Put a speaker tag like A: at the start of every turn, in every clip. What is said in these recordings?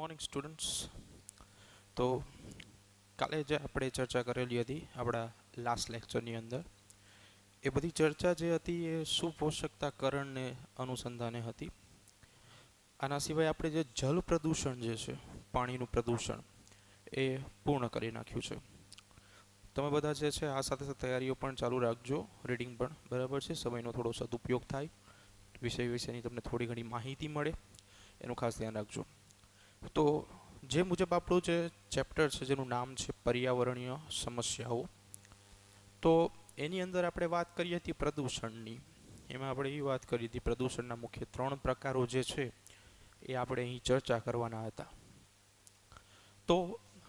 A: Morning students. તો કાલે જે આપણે ચર્ચા કરેલી હતી આપણા લાસ્ટ લેક્ચરની અંદર, એ બધી ચર્ચા જે હતી એ સુપોષકતાકરણને અનુસંધાને હતી. આના સિવાય આપણે જે જલ પ્રદૂષણ જે છે, પાણીનું પ્રદૂષણ, એ પૂર્ણ કરી નાખ્યું છે. તમે બધા જે છે આ સાથે સાથે તૈયારીઓ પણ ચાલુ રાખજો, રીડિંગ પણ બરાબર છે, સમયનો થોડો સદુપયોગ થાય, વિષય વિશેની તમને થોડી ઘણી માહિતી મળે, એનું ખાસ ધ્યાન રાખજો. તો જે મુજબ આપણું જે ચેપ્ટર છે જેનું નામ છે પર્યાવરણીય સમસ્યાઓ, તો એની અંદર આપણે વાત કરી હતી પ્રદૂષણની. એમાં આપણે એ વાત કરી હતી પ્રદૂષણના મુખ્ય 3 પ્રકારો જે છે એ આપણે અહીં ચર્ચા કરવાના હતા. તો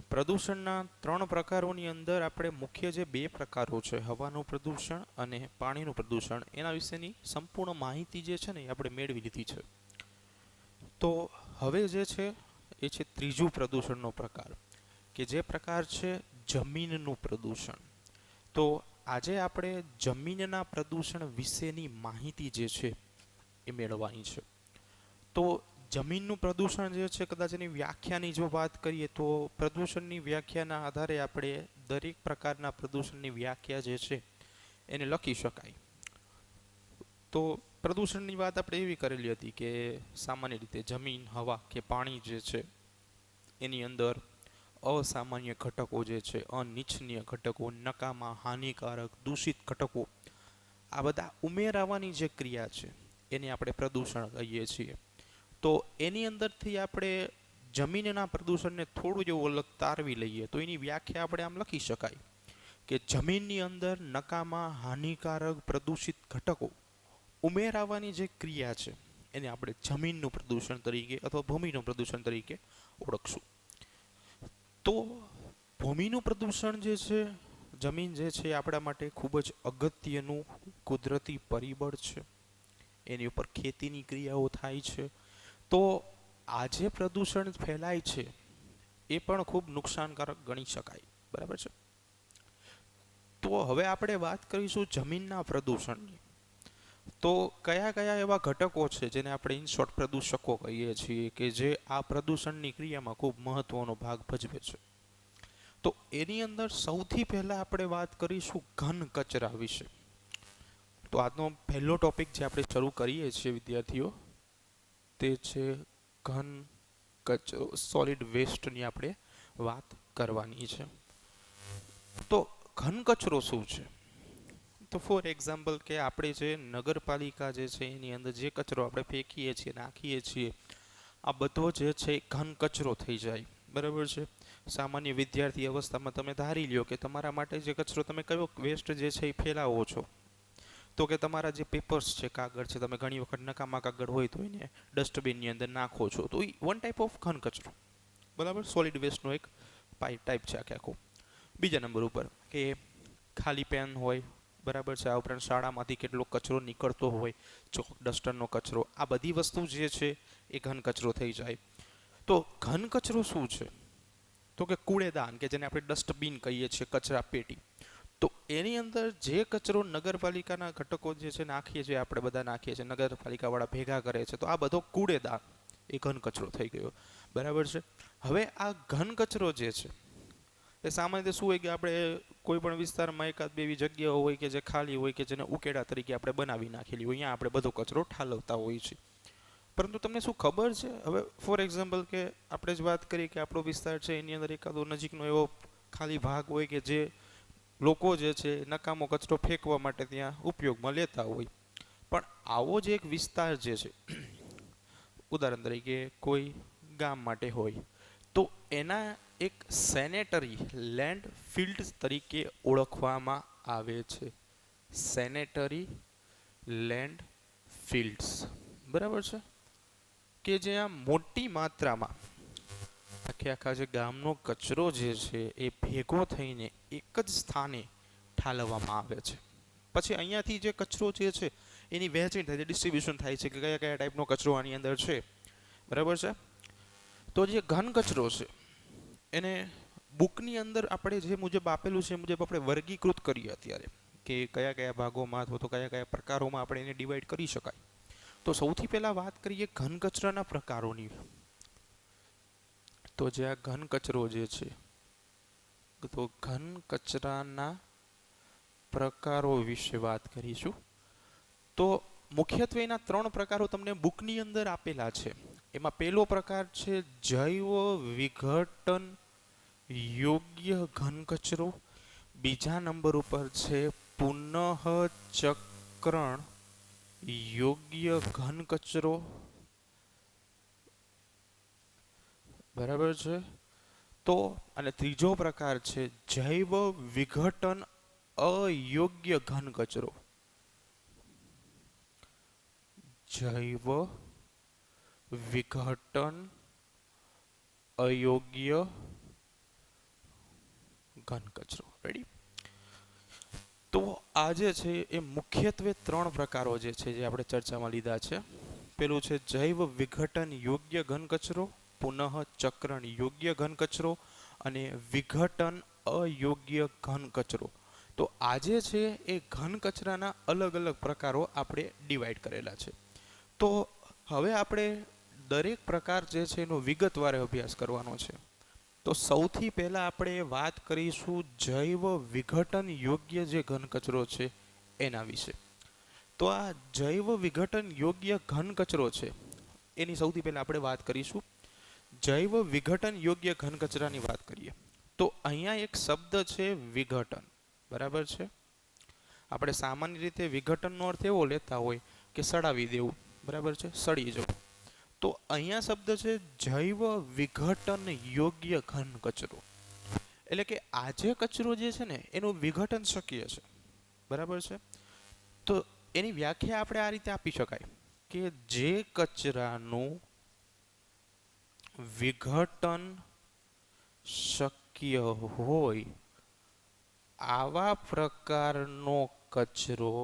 A: પ્રદૂષણના 3 પ્રકારોની અંદર આપણે મુખ્ય જે 2 પ્રકારો છે, હવાનું પ્રદૂષણ અને પાણીનું પ્રદૂષણ, એના વિશેની સંપૂર્ણ માહિતી જે છે ને એ આપણે મેળવી લીધી છે. તો હવે જે છે એ છે ત્રીજું પ્રદૂષણનો પ્રકાર, કે જે પ્રકાર છે જમીનનું પ્રદૂષણ. તો આજે આપણે જમીનના પ્રદૂષણ વિશેની માહિતી જે છે એ મેળવવાની છે. તો જમીનનું પ્રદૂષણ જે છે, કદાચ એની વ્યાખ્યાની જો વાત કરીએ તો પ્રદૂષણની વ્યાખ્યાના આધારે આપણે દરેક પ્રકારના પ્રદૂષણની વ્યાખ્યા જે છે એને લખી શકાય. તો પ્રદૂષણની વાત આપણે એવી કરેલી હતી કે સામાન્ય રીતે જમીન, હવા કે પાણી જે છે એની અંદર અસામાન્ય ઘટકો જે છે, અનિચ્છનીય ઘટકો, નકામા, હાનિકારક, દૂષિત ઘટકો, આ બધા ઉમેરાવાની જે ક્રિયા છે એને આપણે પ્રદૂષણ કહીએ છીએ. તો એની અંદરથી આપણે જમીનના પ્રદૂષણને થોડું જેવું અલગ તારવી લઈએ તો એની વ્યાખ્યા આપણે આમ લખી શકાય કે જમીનની અંદર નકામા, હાનિકારક, પ્રદૂષિત ઘટકો ઉમેરાવાની જે ક્રિયા છે એને આપણે જમીનનું પ્રદૂષણ તરીકે અથવા ભૂમિનું પ્રદૂષણ તરીકે ઓળખશું. તો ભૂમિનું પ્રદૂષણ જે છે, જમીન જે છે, આપણા માટે ખૂબ જ અગત્યનું કુદરતી પરિબળ છે. એની ઉપર ખેતીની ક્રિયાઓ થાય છે. તો આ જે પ્રદૂષણ ફેલાય છે એ પણ ખૂબ નુકસાનકારક ગણી શકાય, બરાબર છે. તો હવે આપણે વાત કરીશું જમીનના પ્રદૂષણની. તો કયા કયા એવા ઘટકો છે જેને આપણે ઇન શોર્ટ પ્રદૂષકો કહીએ છીએ કે જે આ પ્રદૂષણની ક્રિયામાં ખૂબ મહત્વનો ભાગ ભજવે છે. તો એની અંદર સૌથી પહેલાં આપણે વાત કરીશું ઘન કચરા વિશે. તો આજનો પહેલો ટોપિક જે આપણે શરૂ કરીએ છીએ વિદ્યાર્થીઓ, તે છે ઘન કચરો, સોલિડ વેસ્ટની આપણે વાત કરવાની છે. તો ઘન કચરો શું છે? તો ફોર એક્ઝામ્પલ કે આપણે જે નગરપાલિકા જે છે એની અંદર જે કચરો આપણે ફેંકીએ છીએ, નાખીએ છીએ, આ બધો જે છે ઘન કચરો થઈ જાય, બરાબર છે. સામાન્ય વિદ્યાર્થી અવસ્થામાં તમે ધારી લ્યો કે તમારા માટે જે કચરો, તમે કયો વેસ્ટ જે છે એ ફેલાવો છો, તો કે તમારા જે પેપર્સ છે, કાગળ છે, તમે ઘણી વખત નકામા કાગળ હોય તો એને ડસ્ટબિનની અંદર નાખો છો, તો એ વન ટાઈપ ઓફ ઘન કચરો, બરાબર, સોલિડ વેસ્ટનો એક ટાઈપ છે આખે આખો. બીજા નંબર ઉપર કે ખાલી પેન હોય, બરાબર છે. આ ઉપરાંત શાળામાંથી કેટલો કચરો નીકળતો હોય, ચોક ડસ્ટરનો કચરો, આ બધી વસ્તુ જે છે એ ઘન કચરો થઈ જાય. તો ઘન કચરો શું છે? તો કે કૂડેદાન, કે જેને આપણે ડસ્ટબિન કહીએ છીએ, કચરા પેટી. તો એની અંદર જે કચરો નગરપાલિકાના ઘટકો જે છે નાખીએ છીએ, આપણે બધા નાખીએ છીએ, નગરપાલિકાવાળા ભેગા કરે છે, તો આ બધો કૂડેદાન એ ઘન કચરો થઈ ગયો, બરાબર છે. હવે આ ઘન કચરો જે છે એ સામાન્ય રીતે શું હોય કે આપણે કોઈ પણ વિસ્તારમાં એકાદ બે એવી જગ્યાઓ હોય કે જે ખાલી હોય, કે જેને ઉકેડા તરીકે આપણે બનાવી નાખેલી હોય, અહીંયા આપણે બધો કચરો ઠાલવતા હોઈએ છીએ. પરંતુ તમને શું ખબર છે, હવે ફોર એક્ઝામ્પલ કે આપણે જ વાત કરીએ કે આપણો વિસ્તાર છે એની અંદર એકાદો નજીકનો એવો ખાલી ભાગ હોય કે જે લોકો જે છે નકામો કચરો ફેંકવા માટે ત્યાં ઉપયોગમાં લેતા હોય. પણ આવો જ એક વિસ્તાર જે છે, ઉદાહરણ તરીકે કોઈ ગામ માટે હોય, તો એના એક સેનેટરી લેન્ડ ફિલ્ડ તરીકે ઓળખવામાં આવે છે. સેનેટરી લેન્ડ ફિલ્ડ્સ, બરાબર છે, કે જ્યાં મોટી માત્રામાં આખે આખા જે ગામનો કચરો જે છે એ ભેગો થઈને એક જ સ્થાને ઠાલવવામાં આવે છે. પછી અહીંયાથી જે કચરો જે છે એની વહેંચણી થાય છે, ડિસ્ટ્રીબ્યુશન થાય છે કે કયા કયા ટાઈપનો કચરો આની અંદર છે, બરાબર છે. તો જે ઘન કચરો છે એને બુકની અંદર આપણે જે મુજબ આપેલું છે એ મુજબ આપણે વર્ગીકૃત કરીએ અત્યારે, કે કયા કયા ભાગોમાં અથવા તો કયા કયા પ્રકારોમાં આપણે એને ડિવાઈડ કરી શકાય. તો સૌથી પહેલાં વાત કરીએ ઘન કચરાના પ્રકારોની. તો જે આ ઘન કચરો જે છે, તો ઘન કચરાના પ્રકારો વિશે વાત કરીશું. તો મુખ્યત્વે એના 3 પ્રકારો તમને બુકની અંદર આપેલા છે. એમાં પહેલો પ્રકાર છે જૈવ વિઘટન યોગ્ય ઘન કચરો. બીજા નંબર ઉપર છે પુનઃચક્રણ યોગ્ય ઘન કચરો. બરાબર છે. તો અને ત્રીજો પ્રકાર છે જૈવ વિઘટન અયોગ્ય ઘન કચરો. જૈવ વિઘટન અયોગ્ય ઘન કચરો. રેડી. તો આ જે છે એ મુખ્યત્વે 3 પ્રકારો જે છે જે આપણે ચર્ચામાં લીધા છે. પેલું છે જૈવ વિઘટન યોગ્ય ઘન કચરો, પુનઃચક્રણ યોગ્ય ઘન કચરો અને વિઘટન અયોગ્ય ઘન કચરો. તો આજે છે એ ઘન કચરાના અલગ અલગ પ્રકારો આપણે ડિવાઈડ કરેલા છે. તો હવે આપણે દરેક પ્રકાર જે છે એનો વિગતવાર અભ્યાસ કરવાનો છે. તો સૌથી પહેલાં આપણે વાત કરીશું જૈવ વિઘટન યોગ્ય જે ઘન કચરો છે એના વિશે. તો આ જૈવ વિઘટન યોગ્ય ઘન કચરો છે એની સૌથી પહેલાં આપણે વાત કરીશું. જૈવ વિઘટન યોગ્ય ઘન કચરાની વાત કરીએ તો અહીંયા એક શબ્દ છે વિઘટન. બરાબર છે. આપણે સામાન્ય રીતે વિઘટનનો અર્થ એવો લેતા હોય કે સડાવી દેવું. બરાબર છે, સડી જવું. તો અહીંયા શબ્દ છે જૈવ વિઘટન યોગ્ય ઘન કચરો. એટલે કે આ જે કચરો જે છે ને એનું વિઘટન શક્ય છે. બરાબર છે. તો એની વ્યાખ્યા આપણે આ રીતે આપી શકાય કે જે કચરાનું વિઘટન શક્ય હોય આવા પ્રકારનો કચરો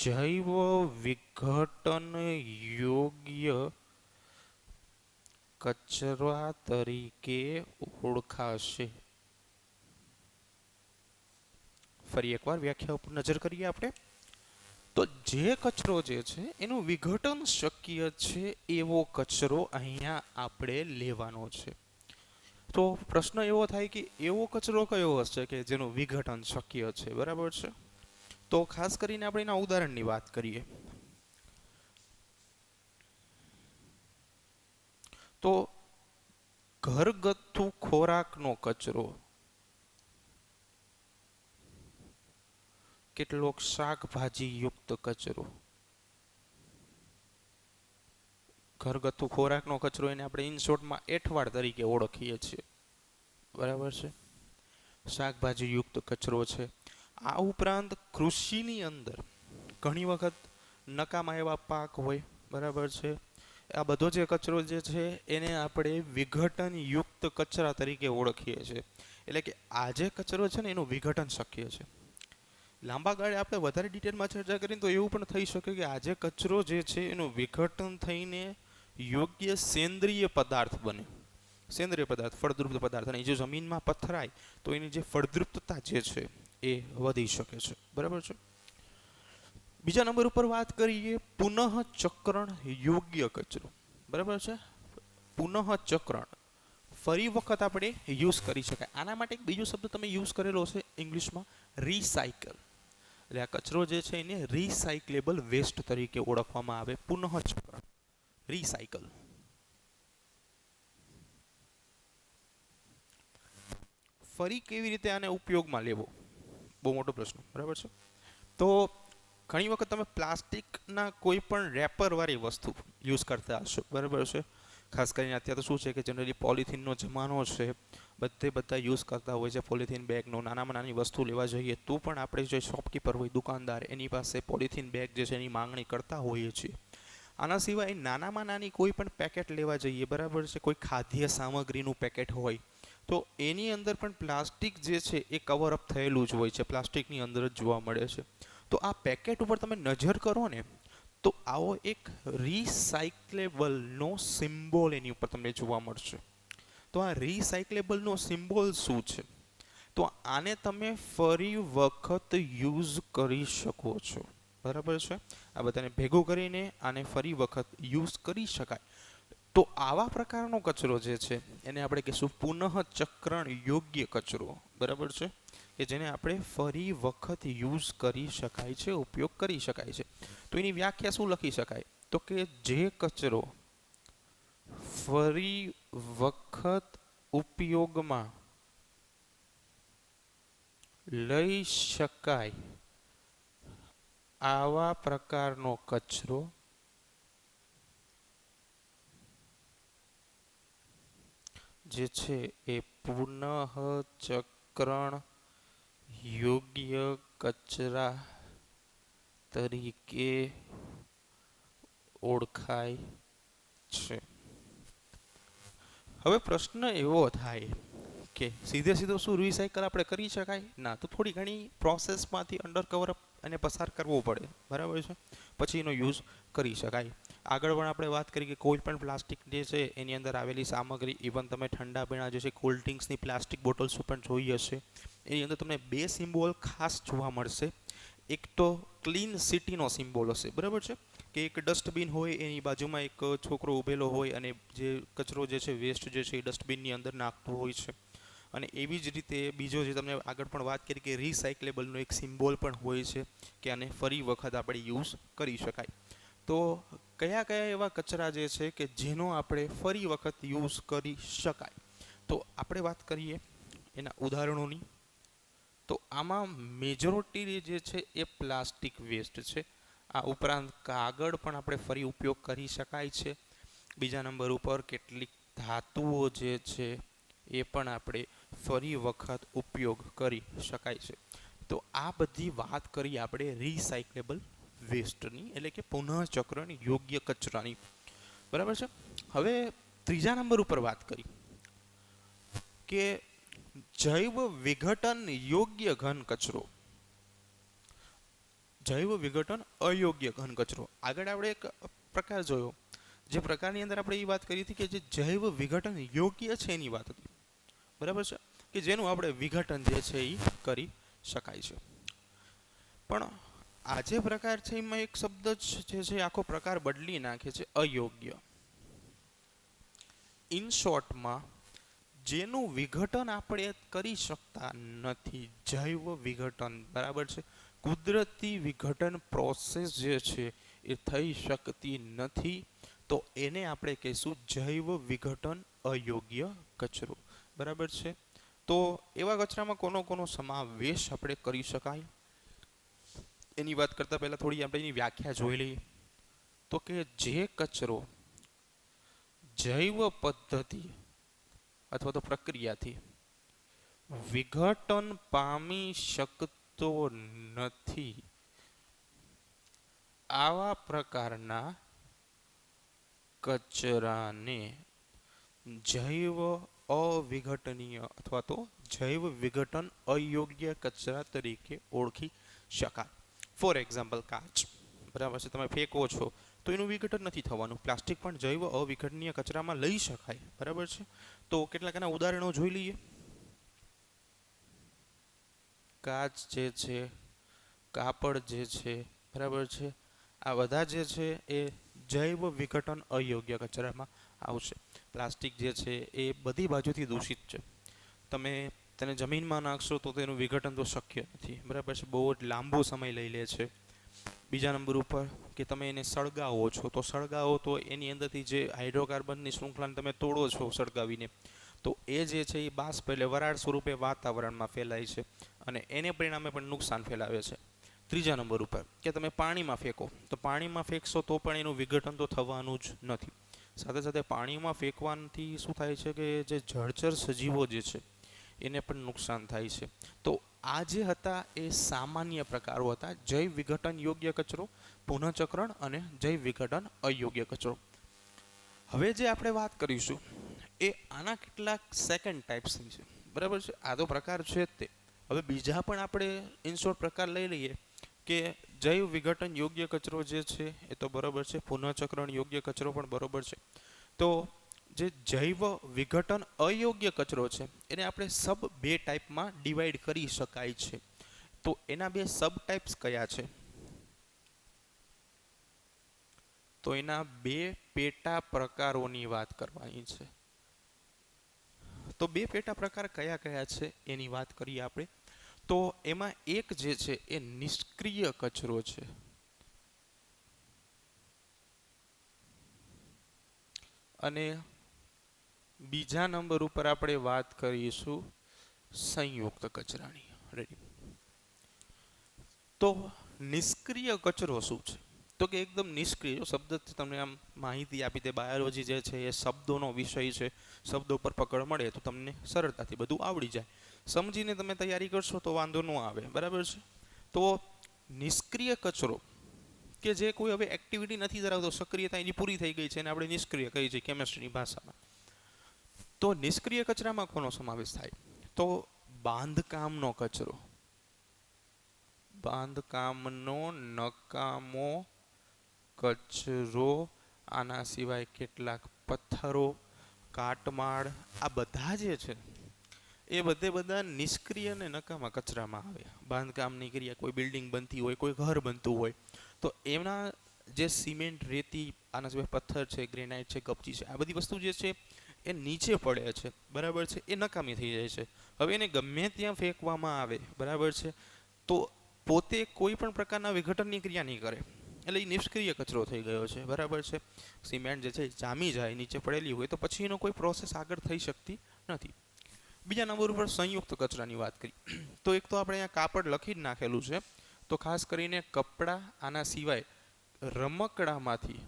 A: જૈવ વિઘટન યોગ્ય કચરા તરીકે ઓળખાશે. ફરી એકવાર વ્યાખ્યા ઉપર નજર કરીએ આપણે. તો જે કચરો જે છે એનું વિઘટન શક્ય છે એવો કચરો અહીંયા આપણે લેવાનો છે. તો પ્રશ્ન એવો થાય કે એવો કચરો કયો હશે કે જેનું વિઘટન શક્ય છે. બરાબર છે. તો ખાસ કરીને આપણે એના ઉદાહરણની વાત કરીએ તો ઘરગથ્થુ ખોરાકનો કચરો, કેટલોક શાકભાજી યુક્ત કચરો. ઘરગથ્થુ ખોરાકનો કચરો એને આપણે ઇન શોર્ટમાં એઠવાડ તરીકે ઓળખીએ છીએ. બરાબર છે. શાકભાજી યુક્ત કચરો છે. આ ઉપરાંત કૃષિની અંદર ઘણી વખત નકામા એવા પાક હોય. બરાબર છે. આ બધો જે કચરો જે છે એને આપણે વિઘટન યુક્ત કચરા તરીકે ઓળખીએ છીએ. એટલે કે આ જે કચરો છે ને એનું વિઘટન શક્ય છે. લાંબા ગાળે આપણે વધારે ડિટેલમાં ચર્ચા કરીએ તો એવું પણ થઈ શકે કે આ જે કચરો જે છે એનું વિઘટન થઈને યોગ્ય સેન્દ્રિય પદાર્થ બને. સેન્દ્રિય પદાર્થ, ફળદ્રુપ પદાર્થ. અને જો જમીનમાં પથરાય તો એની જે ફળદ્રુપતા જે છે એ વધી શકે છે. બરાબર છે. બીજા નંબર ઉપર વાત કરીએ પુનઃચક્રણ યોગ્ય કચરો. બરાબર છે. પુનઃચક્રણ ફરી વખત આપણે યુઝ કરી શકાય. આના માટે એક બીજો શબ્દ તમે યુઝ કરેલો છે ઇંગ્લિશમાં, રિસાયકલ. એટલે આ કચરો જે છે એને રિસાયકલેબલ વેસ્ટ તરીકે ઓળખવામાં આવે. પુનઃચક્રણ, રિસાયકલ. ફરી કેવી રીતે આને ઉપયોગમાં લેવો, બહુ મોટો પ્રશ્ન. બરાબર છે. તો ઘણી વખત તમે પ્લાસ્ટિકના કોઈ પણ રેપરવાળી વસ્તુ યુઝ કરતા હશો. બરાબર છે. ખાસ કરીને અત્યારે તો શું છે કે જનરલી પોલિથીનનો જમાનો છે. બધા યુઝ કરતા હોય છે પોલિથીન બેગનો. નાનામાં નાની વસ્તુ લેવા જઈએ તો પણ આપણે જે શોપકીપર હોય, દુકાનદાર, એની પાસે પોલિથીન બેગ જે છે એની માંગણી કરતા હોઈએ છીએ. આના સિવાય નાનામાં નાની કોઈ પણ પેકેટ લેવા જઈએ. બરાબર છે. કોઈ ખાદ્ય સામગ્રીનું પેકેટ હોય તો એની અંદર પણ પ્લાસ્ટિક જે છે એ કવરઅપ થયેલું જ હોય છે. પ્લાસ્ટિકની અંદર જ જોવા મળે છે. તો આ પેકેટ ઉપર તમે નજર કરો ને તો આવો એક રિસાયકલેબલનો સિમ્બોલ એની ઉપર તમને જોવા મળશે. તો આ રિસાયકલેબલનો સિમ્બોલ શું છે? તો આને તમે ફરી વખત યુઝ કરી શકો છો. બરાબર છે. આ બધાને ભેગું કરીને આને ફરી વખત યુઝ કરી શકાય. તો આવા પ્રકારનો કચરો જે છે એને આપણે કહીશું પુનઃચક્રણ યોગ્ય કચરો, બરાબર છે, કે જેને આપણે ફરી વખત યુઝ કરી શકાય છે, ઉપયોગ કરી શકાય છે. તો એની વ્યાખ્યા શું લખી શકાય? તો કે જે કચરો ફરી વખત ઉપયોગમાં લઈ શકાય આવા પ્રકારનો કચરો જે છે એ પુનઃચક્રણ યોગ્ય કચરા તરીકે ઓળખાય છે. હવે પ્રશ્ન એવો થાય કે સીધે સીધો શું રિસાયકલ આપણે કરી શકાય? ના, તો થોડી ઘણી પ્રોસેસમાંથી અંડરકવર અને પસાર કરવો પડે, બરાબર છે, પછી એનો યુઝ કરી શકાય. આગળ પણ આપણે વાત કરી કે કોઈ પણ પ્લાસ્ટિક જે છે એની અંદર આવેલી સામગ્રી, ઇવન તમે ઠંડા પીણા જે છે કોલ્ડ ડ્રિંક્સની પ્લાસ્ટિક બોટલ્સ પણ જોઈ હશે, એની અંદર તમને બે સિમ્બોલ ખાસ જોવા મળશે. એક તો ક્લીન સિટીનો સિમ્બોલ હશે, બરાબર છે, કે એક ડસ્ટબિન હોય એની બાજુમાં એક છોકરો ઊભેલો હોય અને જે કચરો જે છે વેસ્ટ જે છે એ ડસ્ટબિનની અંદર નાખતો હોય છે. અને એવી જ રીતે બીજો જે તમને આગળ પણ વાત કરી કે રિસાયકલેબલનો એક સિમ્બોલ પણ હોય છે કે આને ફરી વખત આપણે યુઝ કરી શકાય. તો કયા કયા એવા કચરા જે છે કે જેનો આપણે ફરી વખત યુઝ કરી શકાય? તો આપણે વાત કરીએ એના ઉદાહરણોની. તો આમાં મેજોરિટી જે છે એ પ્લાસ્ટિક વેસ્ટ છે. આ ઉપરાંત કાગળ પણ આપણે ફરી ઉપયોગ કરી શકાય છે. બીજા નંબર ઉપર કેટલીક ધાતુઓ જે છે એ પણ આપણે ફરી વખત ઉપયોગ કરી શકાય છે. તો આ બધી વાત કરી આપણે રિસાયકલેબલ વેસ્ટની, એટલે કે પુનઃચક્રણ યોગ્ય કચરાની, બરાબર છે. હવે ત્રીજા નંબર ઉપર વાત કરી કે જૈવ વિઘટન યોગ્ય ઘન કચરો, જૈવ વિઘટન અયોગ્ય ઘન કચરો. આગળ આપણે એક પ્રકાર જોયો, જે પ્રકારની અંદર આપણે એ વાત કરી હતી કે જે જૈવ વિઘટન યોગ્ય છે એની વાત હતી, બરાબર છે, કે જેનું આપણે વિઘટન જે છે એ કરી શકાય છે. પણ આ જે પ્રકાર છે એમાં એક શબ્દ જે છે આખો પ્રકાર બદલી નાખે છે, અયોગ્ય. ઇન શોર્ટમાં જેનું વિઘટન આપણે કરી શકતા નથી, જૈવ વિઘટન, બરાબર છે, કુદરતી વિઘટન પ્રોસેસ જે છે એ થઈ શકતી નથી, તો એને આપણે કહીશું જૈવ વિઘટન અયોગ્ય કચરો, બરાબર છે. તો એવા કચરામાં કોનો સમાવેશ આપણે કરી શકાય એની વાત કરતાં પહેલાં થોડી આપણે એની વ્યાખ્યા જોઈ લઈએ. તો કે જે કચરો જૈવ પદ્ધતિ અથવા તો પ્રક્રિયાથી વિઘટન પામી શકતો નથી, આવા પ્રકારના કચરાને જૈવ અવિઘટનીય અથવા તો જૈવ વિઘટન અયોગ્ય કચરા તરીકે ઓળખી શકાય. ફોર એક્ઝામ્પલ, કાચ, બરાબર છે, તમે ફેંકો છો તો એનું વિઘટન નથી થવાનું. પ્લાસ્ટિક પણ જૈવ અવિઘટનીય કચરામાં લઈ શકાય, બરાબર છે. તો કેટલાક એના ઉદાહરણો જોઈ લઈએ. કાચ જે છે, કાપડ જે છે, બરાબર છે, આ બધા જે છે એ જૈવ વિઘટન અયોગ્ય કચરામાં આવશે. પ્લાસ્ટિક જે છે એ બધી બાજુથી દૂષિત છે. તમે તેને જમીનમાં નાખશો તો તેનું વિઘટન તો શક્ય નથી, બરાબર છે, બહુ જ લાંબો સમય લઈ લે છે. બીજા નંબર ઉપર કે તમે એને સળગાવો છો તો તો એની અંદરથી જે હાઇડ્રોકાર્બનની શૃંખલાને તમે તોડો છો સળગાવીને, તો એ જે છે એ બાષ્પ એટલે વરાળ સ્વરૂપે વાતાવરણમાં ફેલાય છે અને એને પરિણામે પણ નુકસાન ફેલાવે છે. ત્રીજા નંબર ઉપર કે તમે પાણીમાં ફેંકો તો પાણીમાં ફેંકશો તો પણ એનું વિઘટન તો થવાનું જ નથી. સાથે સાથે પાણીમાં ફેંકવાથી શું થાય છે કે જે જળચર સજીવો જે છે એને પણ નુકસાન થાય છે. તો આ જે હતા એ સામાન્ય પ્રકારો હતા, જૈવ વિઘટન યોગ્ય કચરો, પુનઃચક્રણ અને જૈવ વિઘટન અયોગ્ય કચરો. હવે જે આપણે વાત કરીશું એ આના કેટલાક સેકન્ડ ટાઈપ્સની છે, બરાબર છે, આ તો પ્રકાર છે જ તે. હવે બીજા પણ આપણે ઇનશોર્ટ પ્રકાર લઈ લઈએ કે જૈવ વિઘટન યોગ્ય કચરો જે છે એ તો બરાબર છે, પુનઃચક્રણ યોગ્ય કચરો પણ બરાબર છે. તો જે જૈવ વિઘટન અયોગ્ય કચરો છે એને આપણે બે ટાઈપમાં ડિવાઈડ કરી શકાય છે. તો એના બે સબ ટાઈપ્સ કયા છે? તો એના બે પેટા પ્રકારોની વાત કરવાની છે. તો બે પેટા પ્રકાર કયા કયા છે એની વાત કરીએ આપણે. તો એમાં એક જે છે એ નિષ્ક્રિય કચરો છે, અને બીજા નંબર ઉપર આપણે વાત કરીશું સંયુક્ત કચરાની. રેડી. તો નિષ્ક્રિય કચરો શું છે? તો કે એકદમ નિષ્ક્રિય શબ્દ તમને આમ માહિતી આપી દે. બાયોલોજી જે છે એ શબ્દોનો વિષય છે, શબ્દો પર પકડ મળે તો તમને સરળતાથી બધું આવડી જાય. સમજીને તમે તૈયારી કરશો તો વાંધો ન આવે, બરાબર છે. તો નિષ્ક્રિય કચરો કે જે કોઈ હવે એક્ટિવિટી નથી ધરાવતો, સક્રિયતા એની પૂરી થઈ ગઈ છે, અને આપણે નિષ્ક્રિય કહીએ છીએ કેમેસ્ટ્રીની ભાષામાં. તો નિષ્ક્રિય કચરામાં કોનો સમાવેશ થાય? તો બાંધકામનો કચરો, બાંધકામનો નકામો કચરો, આના સિવાય કેટલાક પથ્થરો, કાટમાળ, આ બધા જે છે એ બધા નિષ્ક્રિય અને નકામા કચરામાં આવે. બાંધકામની ક્રિયા, કોઈ બિલ્ડિંગ બનતી હોય, કોઈ ઘર બનતું હોય, તો એના જે સિમેન્ટ, રેતી, આના સિવાય પથ્થર છે, ગ્રેનાઇટ છે, કપચી છે, આ બધી વસ્તુ જે છે એ નીચે પડે છે, બરાબર છે, એ નકામી થઈ જાય છે. હવે એને ગમે ત્યાં ફેંકવામાં આવે, બરાબર છે, તો પોતે કોઈ પણ પ્રકારના વિઘટનની ક્રિયા નહીં કરે, એટલે એ નિષ્ક્રિય કચરો થઈ ગયો છે, બરાબર છે. સિમેન્ટ જે છે જામી જાય, નીચે પડેલી હોય, તો પછી એનો કોઈ પ્રોસેસ આગળ થઈ શકતી નથી. બીજા નંબર ઉપર સંયુક્ત કચરાની વાત કરી. તો એક તો આપણે અહીંયા કાપડ લખી જ નાખેલું છે. તો ખાસ કરીને કપડાં, આના સિવાય રમકડામાંથી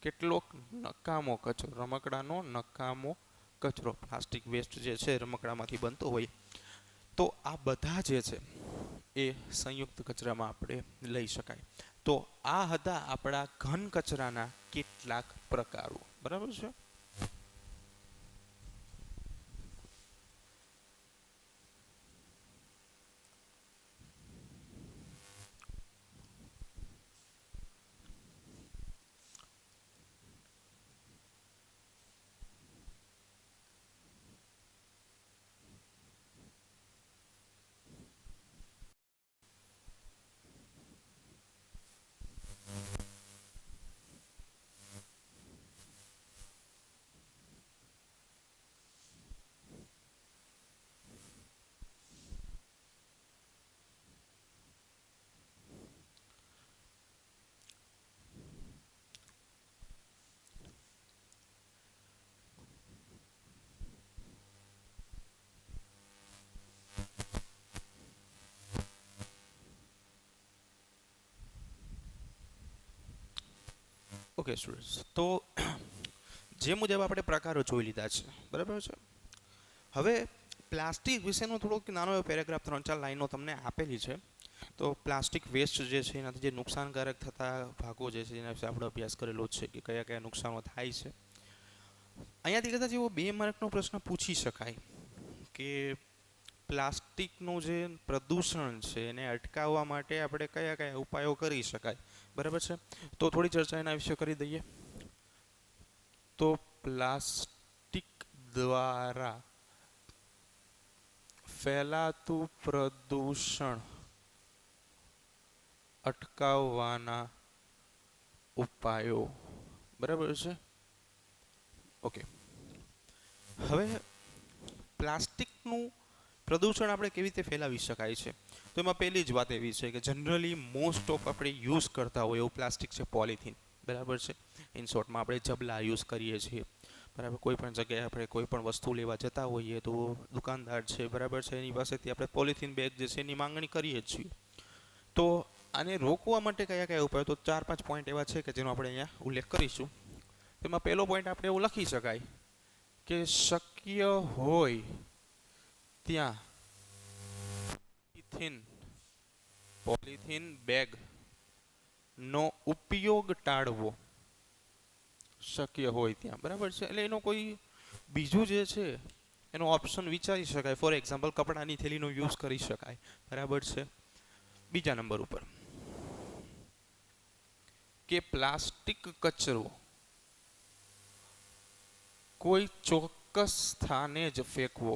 A: કેટલોક નકામો કચરો, રમકડાનો નકામો કચરો, પ્લાસ્ટિક વેસ્ટ જે છે રમકડામાંથી બનતો હોય, તો આ બધા જે છે એ સંયુક્ત કચરામાં આપણે લઈ શકાય. તો આ હતા આપણા ઘન કચરાના કેટલાક પ્રકારો, બરાબર છે. ઓકે સ્ટુડન્ટ્સ, તો જે મુજબ આપણે પ્રકારો જોઈ લીધા છે, બરાબર છે. હવે પ્લાસ્ટિક વિશેનો થોડોક નાનો એવો પેરેગ્રાફ 3-4 લાઈનો તમને આપેલી છે. તો પ્લાસ્ટિક વેસ્ટ જે છે એનાથી જે નુકસાનકારક થતા ભાગો જે છે એના વિશે આપણે અભ્યાસ કરેલો છે કે કયા કયા નુકસાનો થાય છે. અહીંયાથી કદાચ એવો 2 માર્કનો પ્રશ્ન પૂછી શકાય કે પ્લાસ્ટિકનું જે પ્રદૂષણ છે એને અટકાવવા માટે આપણે કયા કયા ઉપાયો કરી શકાય, બરાબર છે. તો થોડી ચર્ચા એના વિશે કરી દઈએ. તો પ્લાસ્ટિક દ્વારા ફેલાતું પ્રદૂષણ અટકાવવાના ઉપાયો, બરાબર છે. ઓકે, હવે પ્લાસ્ટિકનું પ્રદૂષણ આપણે કેવી રીતે ફેલાવી શકાય છે? તો એમાં પહેલી જ વાત એવી છે કે જનરલી મોસ્ટ ઓફ આપણે યુઝ કરતા હોય એવું પ્લાસ્ટિક છે પોલિથીન, બરાબર છે. ઇન શોર્ટમાં આપણે જબલા યુઝ કરીએ છીએ, બરાબર. કોઈ પણ જગ્યાએ આપણે કોઈ પણ વસ્તુ લેવા જતા હોઈએ તો દુકાનદાર છે, બરાબર છે, એની પાસેથી આપણે પોલિથીન બેગ જે છે એની માંગણી કરીએ જ છીએ. તો આને રોકવા માટે કયા કયા ઉપાયો? તો 4-5 પોઈન્ટ એવા છે કે જેનો આપણે અહીંયા ઉલ્લેખ કરીશું. તેમાં પહેલો પોઈન્ટ આપણે એવું લખી શકાય કે શક્ય હોય ત્યાં પોલિથીન બેગનો ઉપયોગ ટાળવો, શક્ય હોય ત્યાં, બરાબર છે. એટલે એનો કોઈ બીજું જે છે એનો ઓપ્શન વિચારી શકાય. ફોર એક્ઝામ્પલ કપડાની થેલીનો યુઝ કરી શકાય, બરાબર છે. બીજા નંબર ઉપર કે પ્લાસ્ટિક કચરો કોઈ ચોક્કસ સ્થાને જ ફેંકવો,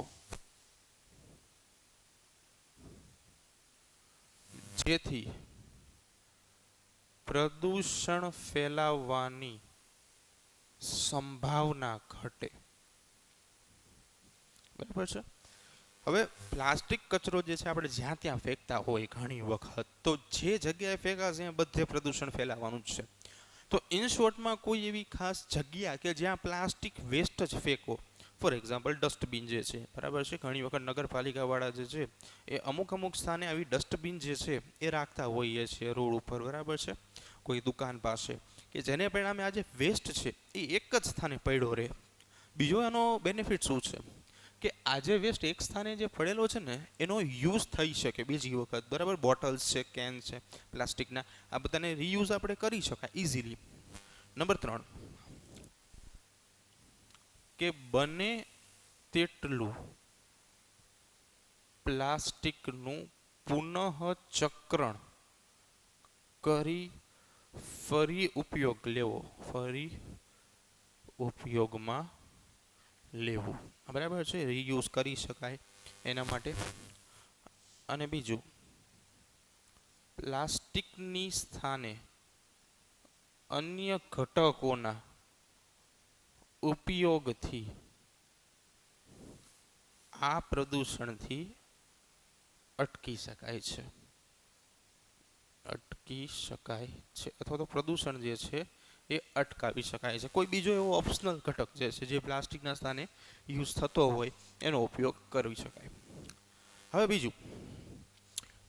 A: જેથી પ્રદૂષણ ફેલાવવાની સંભાવના ઘટે. બરાબર છે. હવે પ્લાસ્ટિક કચરો જે છે આપણે જ્યાં ત્યાં ફેંકતા હોય ઘણી વખત, તો જે જગ્યાએ ફેંકાશે ત્યાં બધે પ્રદૂષણ ફેલાવાનું જ છે. તો ઇન શોર્ટમાં કોઈ એવી ખાસ જગ્યા કે જ્યાં પ્લાસ્ટિક વેસ્ટ જ ફેંકો, ફોર એક્ઝામ્પલ ડસ્ટબિન જે છે, બરાબર છે, ઘણી વખત નગરપાલિકાવાળા જે છે એ અમુક સ્થાને આવી ડસ્ટબિન જે છે એ રાખતા હોઈએ છે રોડ ઉપર, બરાબર છે, કોઈ દુકાન પાસે, કે જેને પરિણામે આ જે વેસ્ટ છે એ એક જ સ્થાને પડ્યો રહે. બીજો એનો બેનિફિટ શું છે કે આજે વેસ્ટ એક સ્થાને જે પડેલો છે ને એનો યુઝ થઈ શકે બીજી વખત, બરાબર, બોટલ્સ છે, કેન છે પ્લાસ્ટિકના, આ બધાને રીયુઝ આપણે કરી શકાય ઇઝીલી. નંબર 3, કે બને તેટલું પ્લાસ્ટિકનું પુનઃચક્રણ કરી ફરી ઉપયોગ લેવો, ફરી ઉપયોગમાં લેવું, બરાબર છે, રીયુઝ કરી શકાય એના માટે. અને બીજું, પ્લાસ્ટિકની સ્થાને અન્ય ઘટકોના ઉપયોગથી આ પ્રદૂષણથી અટકી શકાય છે, અટકી શકાય છે, અથવા તો પ્રદૂષણ જે છે એ અટકાવી શકાય છે. કોઈ બીજો એવો ઓપ્શનલ ઘટક જે છે જે પ્લાસ્ટિકના સ્થાને યુઝ થતો હોય એનો ઉપયોગ કરી શકાય. હવે બીજું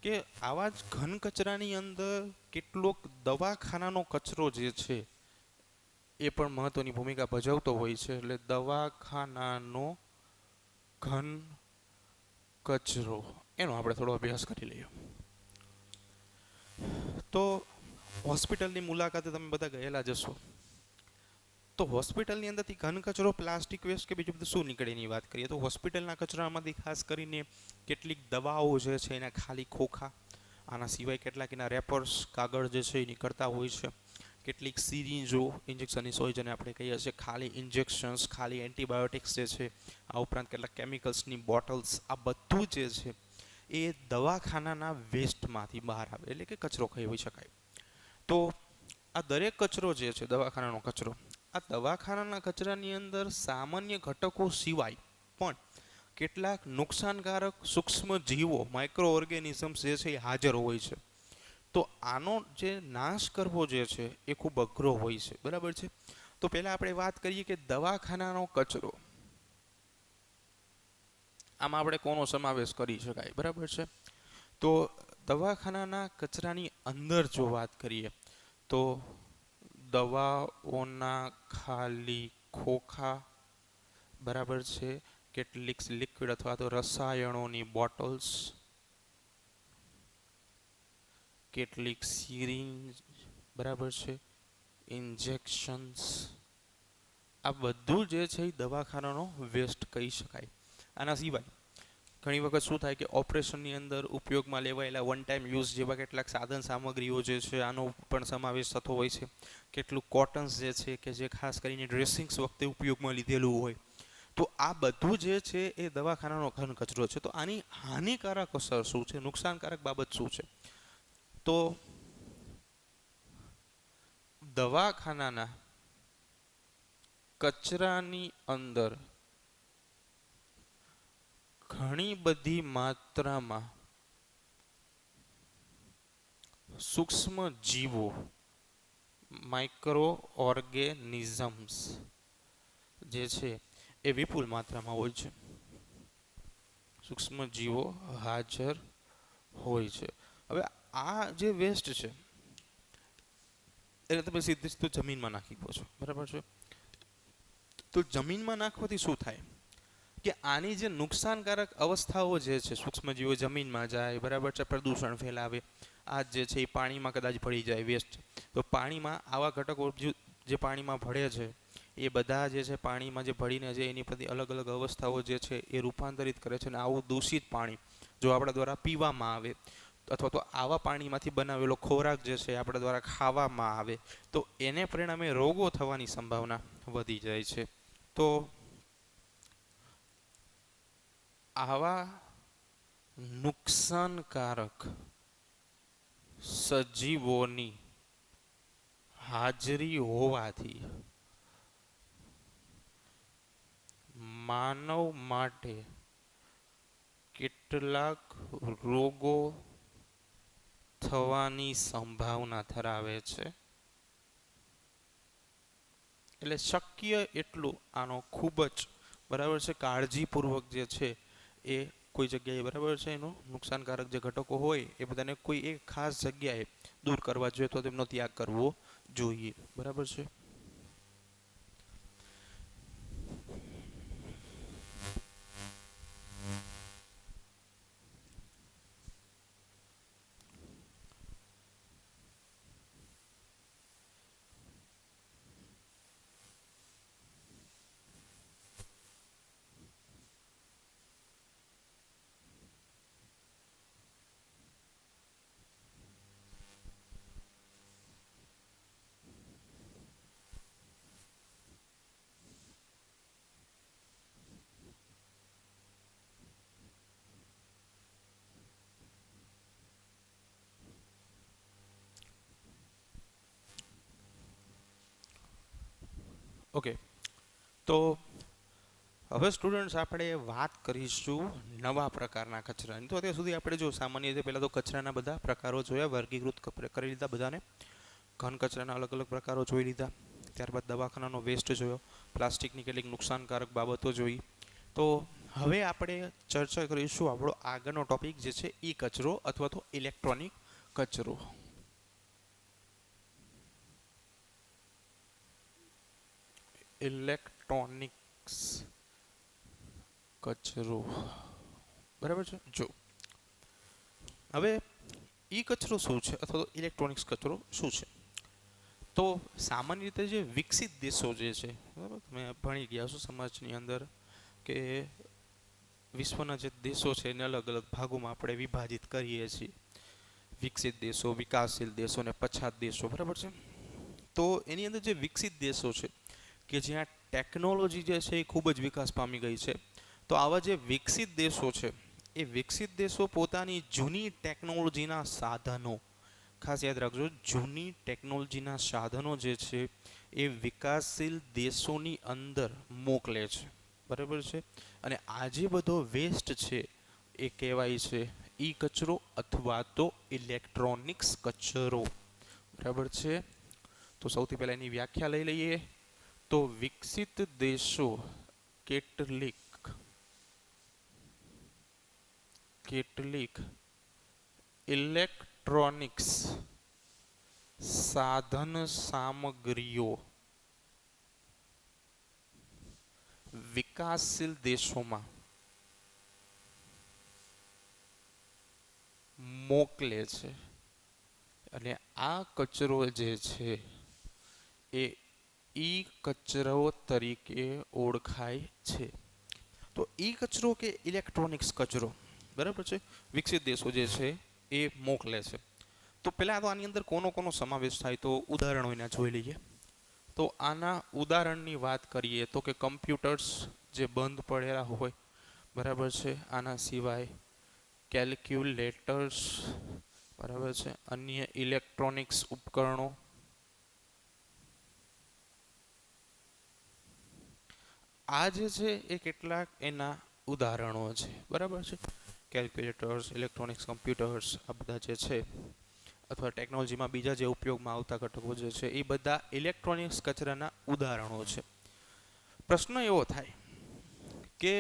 A: કે આવા જ ઘન કચરાની અંદર કેટલોક દવાખાનાનો કચરો જે છે એ પણ મહત્વની ભૂમિકા ભજવતો હોય છે. એટલે દવાખાનાનો ઘન કચરો એનો આપણે થોડો અભ્યાસ કરી લઈએ. તો હોસ્પિટલની મુલાકાતે તમે બધા ગયેલા જશો, તો હોસ્પિટલની અંદરથી ઘન કચરો, પ્લાસ્ટિક વેસ્ટ કે બીજું બધું શું નીકળે એની વાત કરીએ તો હોસ્પિટલના કચરામાંથી ખાસ કરીને કેટલીક દવાઓ જે છે એના ખાલી ખોખા, આના સિવાય કેટલાક એના રેપર્સ, કાગળ જે છે એ નીકળતા હોય છે, કેટલીક સિરિંજો, ઇન્જેક્શનની સોય જેને આપણે કહીએ છીએ, ખાલી ઇન્જેક્શન્સ, ખાલી એન્ટીબાયોટિક્સ જે છે, આ ઉપરાંત કેટલાક કેમિકલ્સની બોટલ્સ, આ બધું જે છે એ દવાખાનાના વેસ્ટમાંથી બહાર આવે, એટલે કે કચરો કહી શકાય. તો આ દરેક કચરો જે છે દવાખાનાનો કચરો, આ દવાખાનાના કચરાની અંદર સામાન્ય ઘટકો સિવાય પણ કેટલાક નુકસાનકારક સૂક્ષ્મ જીવો, માઇક્રો ઓર્ગેનિઝમ્સ જે છે એ હાજર હોય છે. તો આનો જે નાશ કરવો જે છે એ ખૂબ અઘરો હોય છે, બરાબર છે. તો પહેલાં આપણે વાત કરીએ કે દવાખાનાનો કચરો, આમાં આપણે કોનો સમાવેશ કરી શકાય, બરાબર છે. તો દવાખાનાના કચરાની અંદર જો વાત કરીએ તો દવાઓના ખાલી ખોખા, બરાબર છે, કેટલીક લિક્વિડ અથવા તો રસાયણોની બોટલ્સ, કેટલીક સિરિંજ, બરાબર છે, ઇન્જેક્શન્સ, આ બધું જે છે એ દવાખાનાનો વેસ્ટ કહી શકાય. આના સિવાય ઘણી વખત શું થાય કે ઓપરેશનની અંદર ઉપયોગમાં લેવાયેલા વન ટાઈમ યુઝ જેવા કેટલાક સાધન સામગ્રીઓ જે છે આનો પણ સમાવેશ થતો હોય છે. કેટલું કોટન્સ જે છે કે જે ખાસ કરીને ડ્રેસિંગ્સ વખતે ઉપયોગમાં લીધેલું હોય. તો આ બધું જે છે એ દવાખાનાનો ઘન કચરો છે. તો આની હાનિકારક અસર શું છે, નુકસાનકારક બાબત શું છે? તો દવાખાનાના કચરાની અંદર ઘણી બધી માત્રામાં સૂક્ષ્મ જીવો, માઇક્રો ઓર્ગેનિઝમ્સ જે છે એ વિપુલ માત્રામાં હોય છે, સૂક્ષ્મ જીવો હાજર હોય છે. હવે આ જે વેસ્ટ છે એટલે તમે સીધું જમીનમાં નાખી દો છો, બરાબર છે. તો જમીનમાં નાખવાથી શું થાય કે આની જે નુકસાનકારક અવસ્થાઓ જે છે, સૂક્ષ્મજીવો જમીનમાં જાય, બરાબર છે, પ્રદૂષણ ફેલાવે, આ જે છે એ પાણીમાં કદાચ ભળી જાય વેસ્ટ, તો પાણીમાં આવા ઘટકો જે પાણીમાં ભળે છે એ બધા જે છે પાણીમાં જે ભળીને છે એની બધી અલગ અલગ અવસ્થાઓ જે છે એ રૂપાંતરિત કરે છે. અને આવું દૂષિત પાણી જો આપણા દ્વારા પીવામાં આવે અથવા તો આવા પાણીમાંથી બનાવેલો ખોરાક જે છે આપણા દ્વારા ખાવામાં આવે તો એને પરિણામે રોગો થવાની સંભાવના વધી જાય છે. તો આવા નુકસાનકારક સજીવોની હાજરી હોવાથી માનવ માટે કેટલાક રોગો થવાની સંભાવના ધરાવે છે. એટલે શક્ય એટલું આનો ખૂબ જ બરાબર છે કાળજીપૂર્વક જે છે એ કોઈ જગ્યાએ બરાબર છે એનું નુકસાનકારક જે ઘટકો હોય એ બધાને કોઈ એક ખાસ જગ્યાએ દૂર કરવા જોઈએ તો તેમનો ત્યાગ કરવો જોઈએ. બરાબર છે. ઓકે, તો હવે સ્ટુડન્ટ્સ આપણે વાત કરીશું નવા પ્રકારના કચરાની. તો અત્યાર સુધી આપણે જો સામાન્ય રીતે પહેલાં તો કચરાના બધા પ્રકારો જોયા, વર્ગીકૃત કરી લીધા બધાને. ઘન કચરાના અલગ અલગ પ્રકારો જોઈ લીધા. ત્યારબાદ દવાખાનાનો વેસ્ટ જોયો, પ્લાસ્ટિકની કેટલીક નુકસાનકારક બાબતો જોઈ. તો હવે આપણે ચર્ચા કરીશું આપણો આગળનો ટોપિક જે છે ઈ કચરો અથવા તો ઇલેક્ટ્રોનિક કચરો. ઇલેક્ટ્રોનિક્સ કચરો. બરાબર છે. જો હવે ઈ કચરો શું છે અથવા તો ઇલેક્ટ્રોનિક્સ કચરો શું છે? તો સામાન્ય રીતે જે વિકસિત દેશો જે છે, બરાબર, તમે ભણી ગયા છો સમાજની અંદર કે વિશ્વના જે દેશો છે એને અલગ અલગ ભાગોમાં આપણે વિભાજિત કરીએ છીએ. વિકસિત દેશો, વિકાસશીલ દેશો અને પછાત દેશો. બરાબર છે. તો એની અંદર જે વિકસિત દેશો છે કે જ્યાં ટેકનોલોજી જે છે એ ખૂબ જ વિકાસ પામી ગઈ છે, તો આવા જે વિકસિત દેશો છે એ વિકસિત દેશો પોતાની જૂની ટેકનોલોજીના સાધનો, ખાસ યાદ રાખજો, જૂની ટેકનોલોજીના સાધનો જે છે એ વિકાસશીલ દેશોની અંદર મોકલે છે. બરાબર છે. અને આ જે બધો વેસ્ટ છે એ કહેવાય છે ઈ કચરો અથવા તો ઇલેક્ટ્રોનિક્સ કચરો. બરાબર છે. તો સૌથી પહેલાં એની વ્યાખ્યા લઈ લઈએ. તો વિકસિત દેશો કેટલીક ઇલેક્ટ્રોનિક્સ સાધન સામગ્રીઓ વિકાસશીલ દેશોમાં મોકલે છે. અને આ કચરો જે છે એ ઈ કચરો તરીકે ઓળખાય છે. તો ઈ કચરો કે ઇલેક્ટ્રોનિક્સ કચરો, બરાબર છે, વિકસિત દેશો જે છે એ મોકલે છે. તો પહેલાં તો આની અંદર કોનો કોનો સમાવેશ થાય તો ઉદાહરણો એના જોઈ લઈએ. તો આના ઉદાહરણની વાત કરીએ તો કે કમ્પ્યુટર્સ જે બંધ પડેલા હોય, બરાબર છે, આના સિવાય કેલ્ક્યુલેટર્સ, બરાબર છે, અન્ય ઇલેક્ટ્રોનિક્સ ઉપકરણો, આ જે છે એ કેટલાક એના ઉદાહરણો છે. બરાબર છે. કેલ્ક્યુલેટર્સ, ઇલેક્ટ્રોનિક્સ, કમ્પ્યુટર્સ, આ બધા જે છે અથવા ટેકનોલોજીમાં બીજા જે ઉપયોગમાં આવતા ઘટકો જે છે એ બધા ઇલેક્ટ્રોનિક્સ કચરાના ઉદાહરણો છે. પ્રશ્ન એવો થાય કે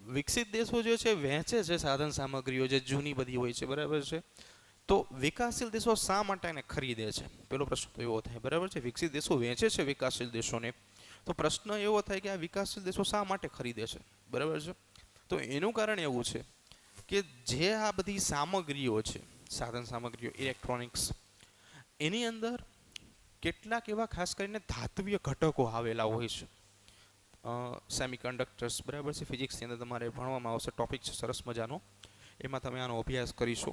A: વિકસિત દેશો જે છે વહેંચે છે સાધન સામગ્રીઓ જે જૂની બધી હોય છે, બરાબર છે, તો વિકાસશીલ દેશો શા માટે એને ખરીદે છે? પેલો પ્રશ્ન તો એવો થાય. બરાબર છે. વિકસિત દેશો વહેંચે છે વિકાસશીલ દેશોને, તો પ્રશ્ન એવો થાય કે આ વિકાસશીલ દેશો શા માટે ખરીદે છે? બરાબર છે. તો એનું કારણ એવું છે કે જે આ બધી સામગ્રીઓ છે, સાધન સામગ્રીઓ, ઇલેક્ટ્રોનિક્સ, એની અંદર કેટલાક એવા ખાસ કરીને ધાત્વિય ઘટકો આવેલા હોય છે. સેમિકન્ડક્ટર્સ, બરાબર છે, ફિઝિક્સની અંદર તમારે ભણવામાં આવશે, ટોપિક છે સરસ મજાનો, એમાં તમે આનો અભ્યાસ કરીશો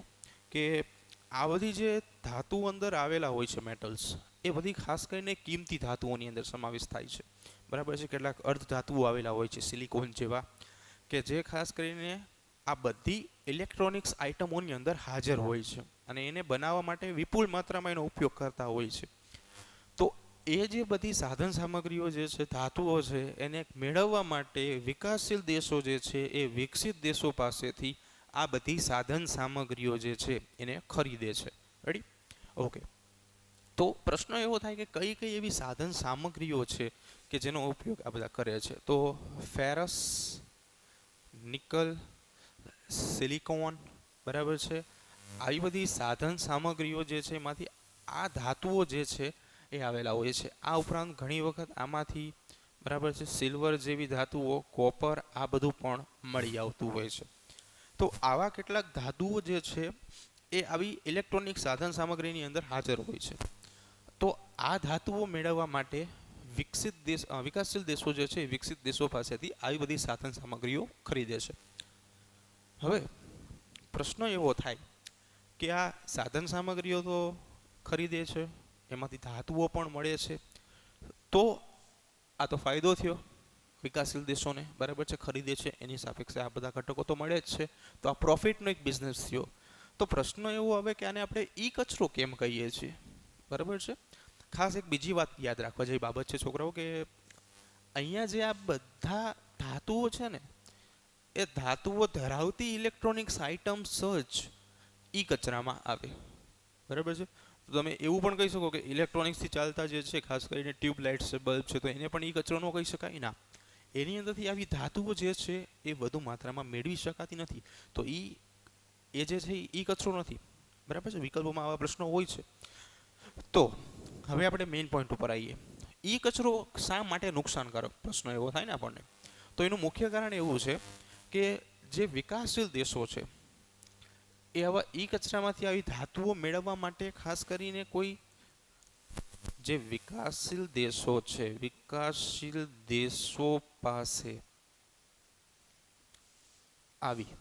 A: કે આ બધી જે ધાતુ અંદર આવેલા હોય છે, મેટલ્સ, એ બધી ખાસ કરીને કિંમતી ધાતુઓની અંદર સમાવેશ થાય છે. બરાબર છે. કેટલાક અર્ધ ધાતુઓ આવેલા હોય છે, સિલિકોન જેવા, કે જે ખાસ કરીને આ બધી ઇલેક્ટ્રોનિક્સ આઇટમોની અંદર હાજર હોય છે અને એને બનાવવા માટે વિપુલ માત્રામાં એનો ઉપયોગ કરતા હોય છે. તો એ જે બધી સાધન સામગ્રીઓ જે છે, ધાતુઓ છે, એને મેળવવા માટે વિકાસશીલ દેશો જે છે એ વિકસિત દેશો પાસેથી આ બધી સાધન સામગ્રીઓ જે છે એને ખરીદે છે. રેડી? ઓકે. તો પ્રશ્ન એવો થાય કે કઈ કઈ એવી સાધન સામગ્રીઓ છે કે જેનો ઉપયોગ આ બધા કરે છે? તો ફેરસ, નિકલ, સિલિકોન, બરાબર છે, આવી બધી સાધન સામગ્રીઓ જે છે એમાંથી આ ધાતુઓ જે છે એ આવેલા હોય છે. આ ઉપરાંત ઘણી વખત આમાંથી, બરાબર છે, સિલ્વર જેવી ધાતુઓ, કોપર, આ બધું પણ મળી આવતું હોય છે. તો આવા કેટલાક ધાતુઓ જે છે એ આવી ઇલેક્ટ્રોનિક સાધન સામગ્રીની અંદર હાજર હોય છે. તો આ ધાતુઓ મેળવવા માટે વિકાસશીલ દેશો જે છે વિકસિત દેશો પાસેથી આવી બધી સાધન સામગ્રીઓ ખરીદે છે. હવે પ્રશ્ન એવો થાય કે આ સાધન સામગ્રીઓ તો ખરીદે છે, એમાંથી ધાતુઓ પણ મળે છે, તો આ તો ફાયદો થયો વિકાસશીલ દેશોને, બરાબર છે, ખરીદે છે, એની સાપેક્ષે આ બધા ઘટકો તો મળે જ છે, તો આ પ્રોફિટનો એક બિઝનેસ થયો. તો પ્રશ્ન એવો આવે કે આને આપણે ઈ કચરો કેમ કહીએ છીએ? બરાબર છે. ખાસ એક બીજી વાત યાદ રાખવા જેવી બાબત છે છોકરાઓ, કે અહીંયા જે આ બધા ધાતુઓ છે ને, એ ધાતુઓ ધરાવતી ઇલેક્ટ્રોનિક્સ આઇટમ્સ જ ઈ કચરામાં આવે. બરાબર છે. તો તમે એવું પણ કહી શકો કે ઇલેક્ટ્રોનિક્સથી ચાલતા જે છે, ખાસ કરીને ટ્યુબલાઇટ્સ છે, બલ્બ છે, તો એને પણ ઈ કચરો ન કહી શકાય. ના, એની અંદરથી આવી ધાતુઓ જે છે એ વધુ માત્રામાં મેળવી શકાતી નથી, તો એ જે છે એ કચરો નથી. બરાબર છે. વિકલ્પોમાં આવા પ્રશ્નો હોય છે. તો હવે આપણે મેઇન પોઈન્ટ ઉપર આવીએ. ઈ કચરો શા માટે નુકસાનકારક? પ્રશ્ન એવો થાય ને આપણને. તો એનું મુખ્ય કારણ એવું છે કે જે વિકાસશીલ દેશો છે એ આવા ઈ કચરામાંથી આવી ધાતુઓ મેળવવા માટે ખાસ કરીને કોઈ જે વિકાસશીલ દેશો છે, વિકાસશીલ દેશો પાસે આવી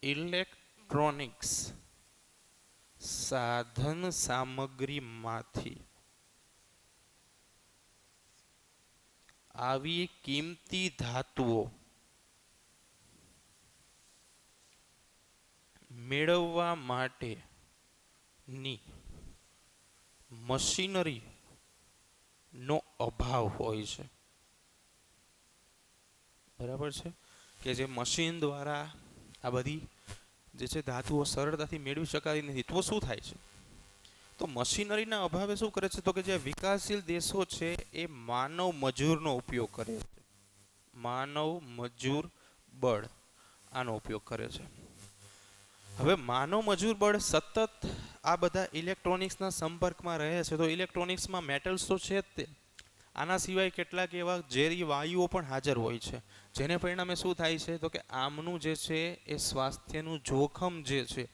A: ઇલેક્ટ્રોનિક્સ સાધન સામગ્રીમાંથી આવી કિંમતી ધાતુઓ મેળવવા માટેની મશીનરીનો અભાવ હોય છે. બરાબર છે. કે જે મશીન દ્વારા આ બધી જે છે ધાતુઓ સરળતાથી મેળવી શકાતી નથી. તો શું થાય છે? તો મશીનરીના અભાવે શું કરે છે? તો કે જે વિકાસશીલ દેશો છે એ માનવ મજૂરનો ઉપયોગ કરે છે. માનવ મજૂર બળ, આનો ઉપયોગ કરે છે. હવે માનવ મજૂર બળ સતત આ બધા ઇલેક્ટ્રોનિક્સના સંપર્કમાં રહે છે, તો ઇલેક્ટ્રોનિક્સમાં મેટલ્સ તો છે જ તે, આના સિવાય કેટલાક એવા ઝેરી વાયુઓ પણ હાજર હોય છે, જેને પરિણામે શું થાય છે? તો કે આમનું જે છે એ સ્વાસ્થ્યનું જોખમ જે છે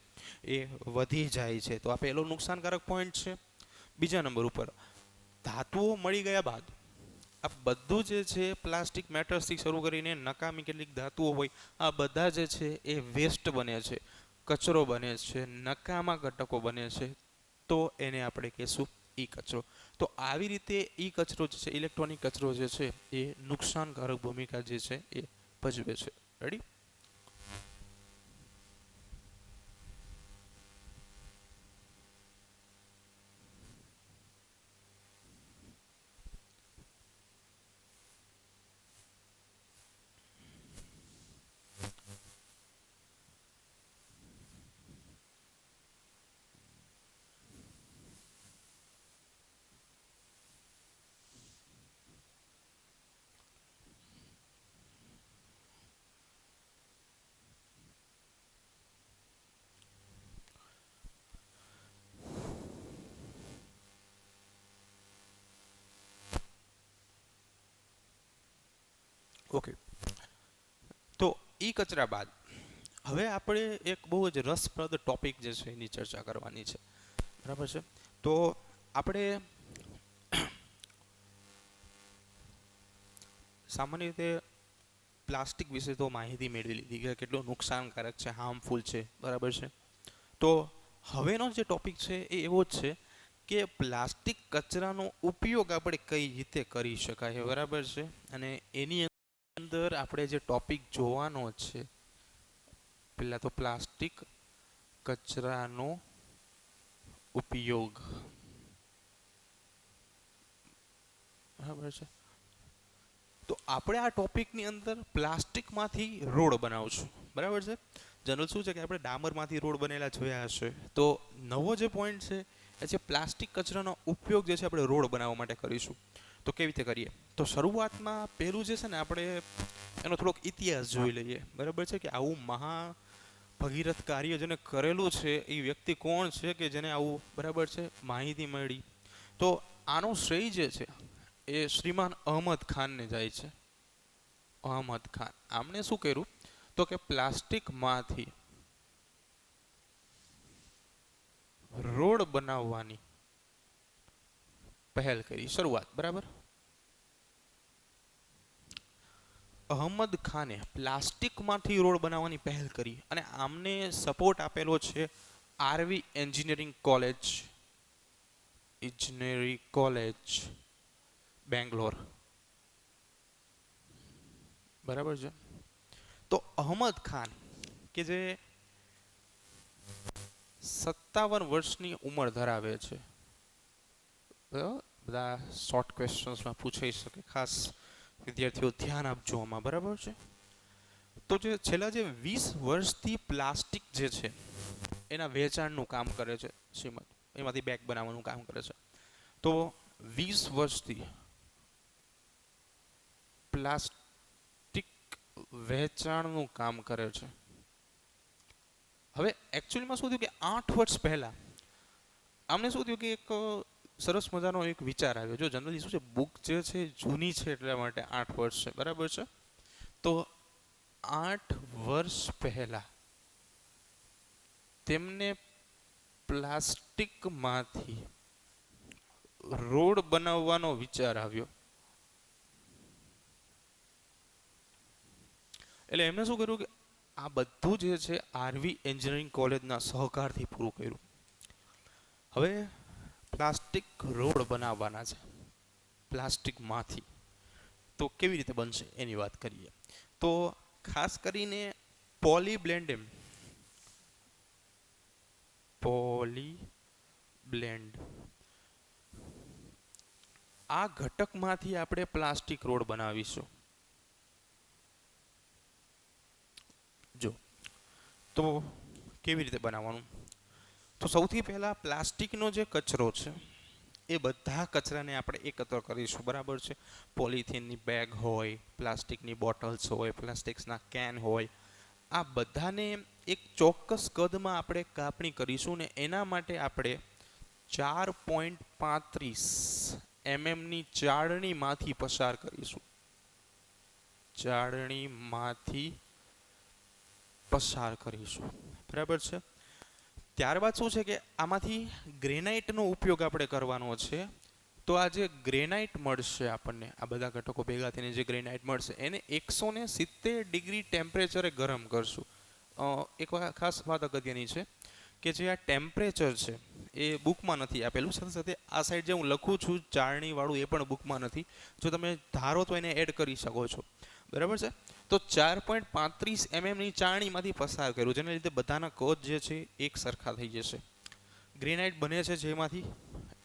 A: એ વધી જાય છે. તો આ પહેલો નુકસાનકારક પોઈન્ટ છે. બીજા નંબર ઉપર, ધાતુઓ મળી ગયા બાદ આ બધું જે છે પ્લાસ્ટિક મેટલ્સથી શરૂ કરીને નકામી કેટલીક ધાતુઓ હોય, આ બધા જે છે એ વેસ્ટ બને છે, કચરો બને છે, નકામા ઘટકો બને છે. તો એને આપણે કહેશું ઈ કચરો. તો આવી રીતે ઈ કચરો જે છે, ઇલેક્ટ્રોનિક કચરો જે છે એ નુકસાનકારક ભૂમિકા જે છે એ ભજવે છે. રેડી? ઓકે. તો ઈ કચરા બાદ હવે આપણે એક બહુ જ રસપ્રદ ટોપિક જે છે એની ચર્ચા કરવાની છે. બરાબર છે. તો આપણે સામાન્ય રીતે પ્લાસ્ટિક વિશે તો માહિતી મેળવી લીધી કે કેટલું નુકસાનકારક છે, હાર્મફુલ છે. બરાબર છે. તો હવેનો જે ટોપિક છે એ એવો જ છે કે પ્લાસ્ટિક કચરાનો ઉપયોગ આપણે કઈ રીતે કરી શકાય. બરાબર છે. અને એની અંદર આપણે જે ટોપિક જોવાનો છે, પહેલાં તો પ્લાસ્ટિક કચરાનો ઉપયોગ. બરાબર છે. તો આપણે આ ટોપિકની અંદર પ્લાસ્ટિકમાંથી રોડ બનાવશું, બરાબર છે. જનરલ શું છે કે આપણે ડામરમાંથી રોડ બનેલા જોયા હશે, તો નવો જે પોઈન્ટ છે એ છે પ્લાસ્ટિક કચરાનો ઉપયોગ જે છે આપણે રોડ બનાવવા માટે કરીશું. તો કેવી રીતે કરીએ? તો શરૂઆતમાં પહેલું જે છે ને આપણે એનો થોડોક ઇતિહાસ જોઈ લઈએ, બરાબર છે. કે આવું ભગીરથ કાર્ય જેને કરેલું છે એ વ્યક્તિ કોણ છે કે જેને આવું, બરાબર છે, માહિતી મળી. તો આનો શ્રેય જે છે એ શ્રીમાન અહમદ ખાનને જાય છે. અહમદ ખાન આમણે શું કર્યું તો કે પ્લાસ્ટિકમાંથી રોડ બનાવવાની પહેલ કરી, શરૂઆત, બરાબર. અહમદ ખાને પ્લાસ્ટિકમાંથી રોડ બનાવવાની પહેલ કરી અને આમને સપોર્ટ આપેલો છે આરવી એન્જિનિયરિંગ કોલેજ બેંગ્લોર, બરાબર છે. તો અહમદ ખાન કે જે 57 વર્ષની ઉંમર ધરાવે છે, બધા શોર્ટ ક્વેશ્ચન્સમાં પૂછાઈ શકે, ખાસ વિદ્યાર્થીઓ ધ્યાન આપજો આમાં, બરાબર છે. તો જે છેલ્લા જે 20 વર્ષથી પ્લાસ્ટિક જે છે એના વેચાણનું કામ કરે છે શ્રીમદ, એમાંથી બેગ બનાવવાનું કામ કરે છે. તો 20 વર્ષથી પ્લાસ્ટિક વેચાણનું કામ કરે છે. હવે એકચ્યુઅલીમાં શું થયું કે 8 વર્ષ પહેલા આમને શું થયું કે એક સરસ મજાનો એક વિચાર આવ્યો. જો જનરલી શું છે, બુક જે છે જૂની છે એટલા માટે 8 વર્ષ છે, બરાબર છે. તો 8 વર્ષ પહેલા તેમને પ્લાસ્ટિકમાંથી રોડ બનાવવાનો વિચાર આવ્યો. એટલે એમને શું કર્યું કે આ બધું જે છે આરવી એન્જિનિયરિંગ કોલેજના સહકારથી પૂરું કર્યું. હવે પ્લાસ્ટિક રોડ બનાવવાના છે પ્લાસ્ટિકમાંથી. તો કેવી રીતે બનશે એની વાત કરીએ. તો ખાસ કરીને પોલીબ્લેન્ડ આ ઘટકમાંથી આપણે પ્લાસ્ટિક રોડ બનાવીશું. જો તો કેવી રીતે બનાવવાનું? તો સૌથી પહેલાં પ્લાસ્ટિકનો જે કચરો છે એ બધા કચરાને આપણે એકત્ર કરીશું, બરાબર છે. પોલિથીનની બેગ હોય, પ્લાસ્ટિકની બોટલ્સ હોય, પ્લાસ્ટિક્સના કેન હોય, આ બધાને એક ચોક્કસ કદમાં આપણે કાપણી કરીશું ને એના માટે આપણે 4.35 mmની ચાળણીમાંથી પસાર કરીશું. બરાબર છે. ત્યારબાદ શું છે કે આમાંથી ગ્રેનાઇટનો ઉપયોગ આપણે કરવાનો છે. તો આ જે ગ્રેનાઇટ મળશે આપણને, આ બધા ઘટકો ભેગા થઈને જે ગ્રેનાઇટ મળશે એને 170 ડિગ્રી ટેમ્પરેચરે ગરમ કરશું. એક ખાસ વાત અગત્યની છે કે જે આ ટેમ્પરેચર છે એ બુકમાં નથી આપેલું, સાથે સાથે આ સાઈડ જે હું લખું છું ચાળણીવાળું એ પણ બુકમાં નથી. જો તમે ધારો તો એને એડ કરી શકો છો, બરાબર છે. તો 4.35 mmની ચાળણીમાંથી પસાર કર્યું, જેના લીધે બધાના કદ જે છે એક સરખા થઈ જશે. ગ્રેનાઇટ બને છે જેમાંથી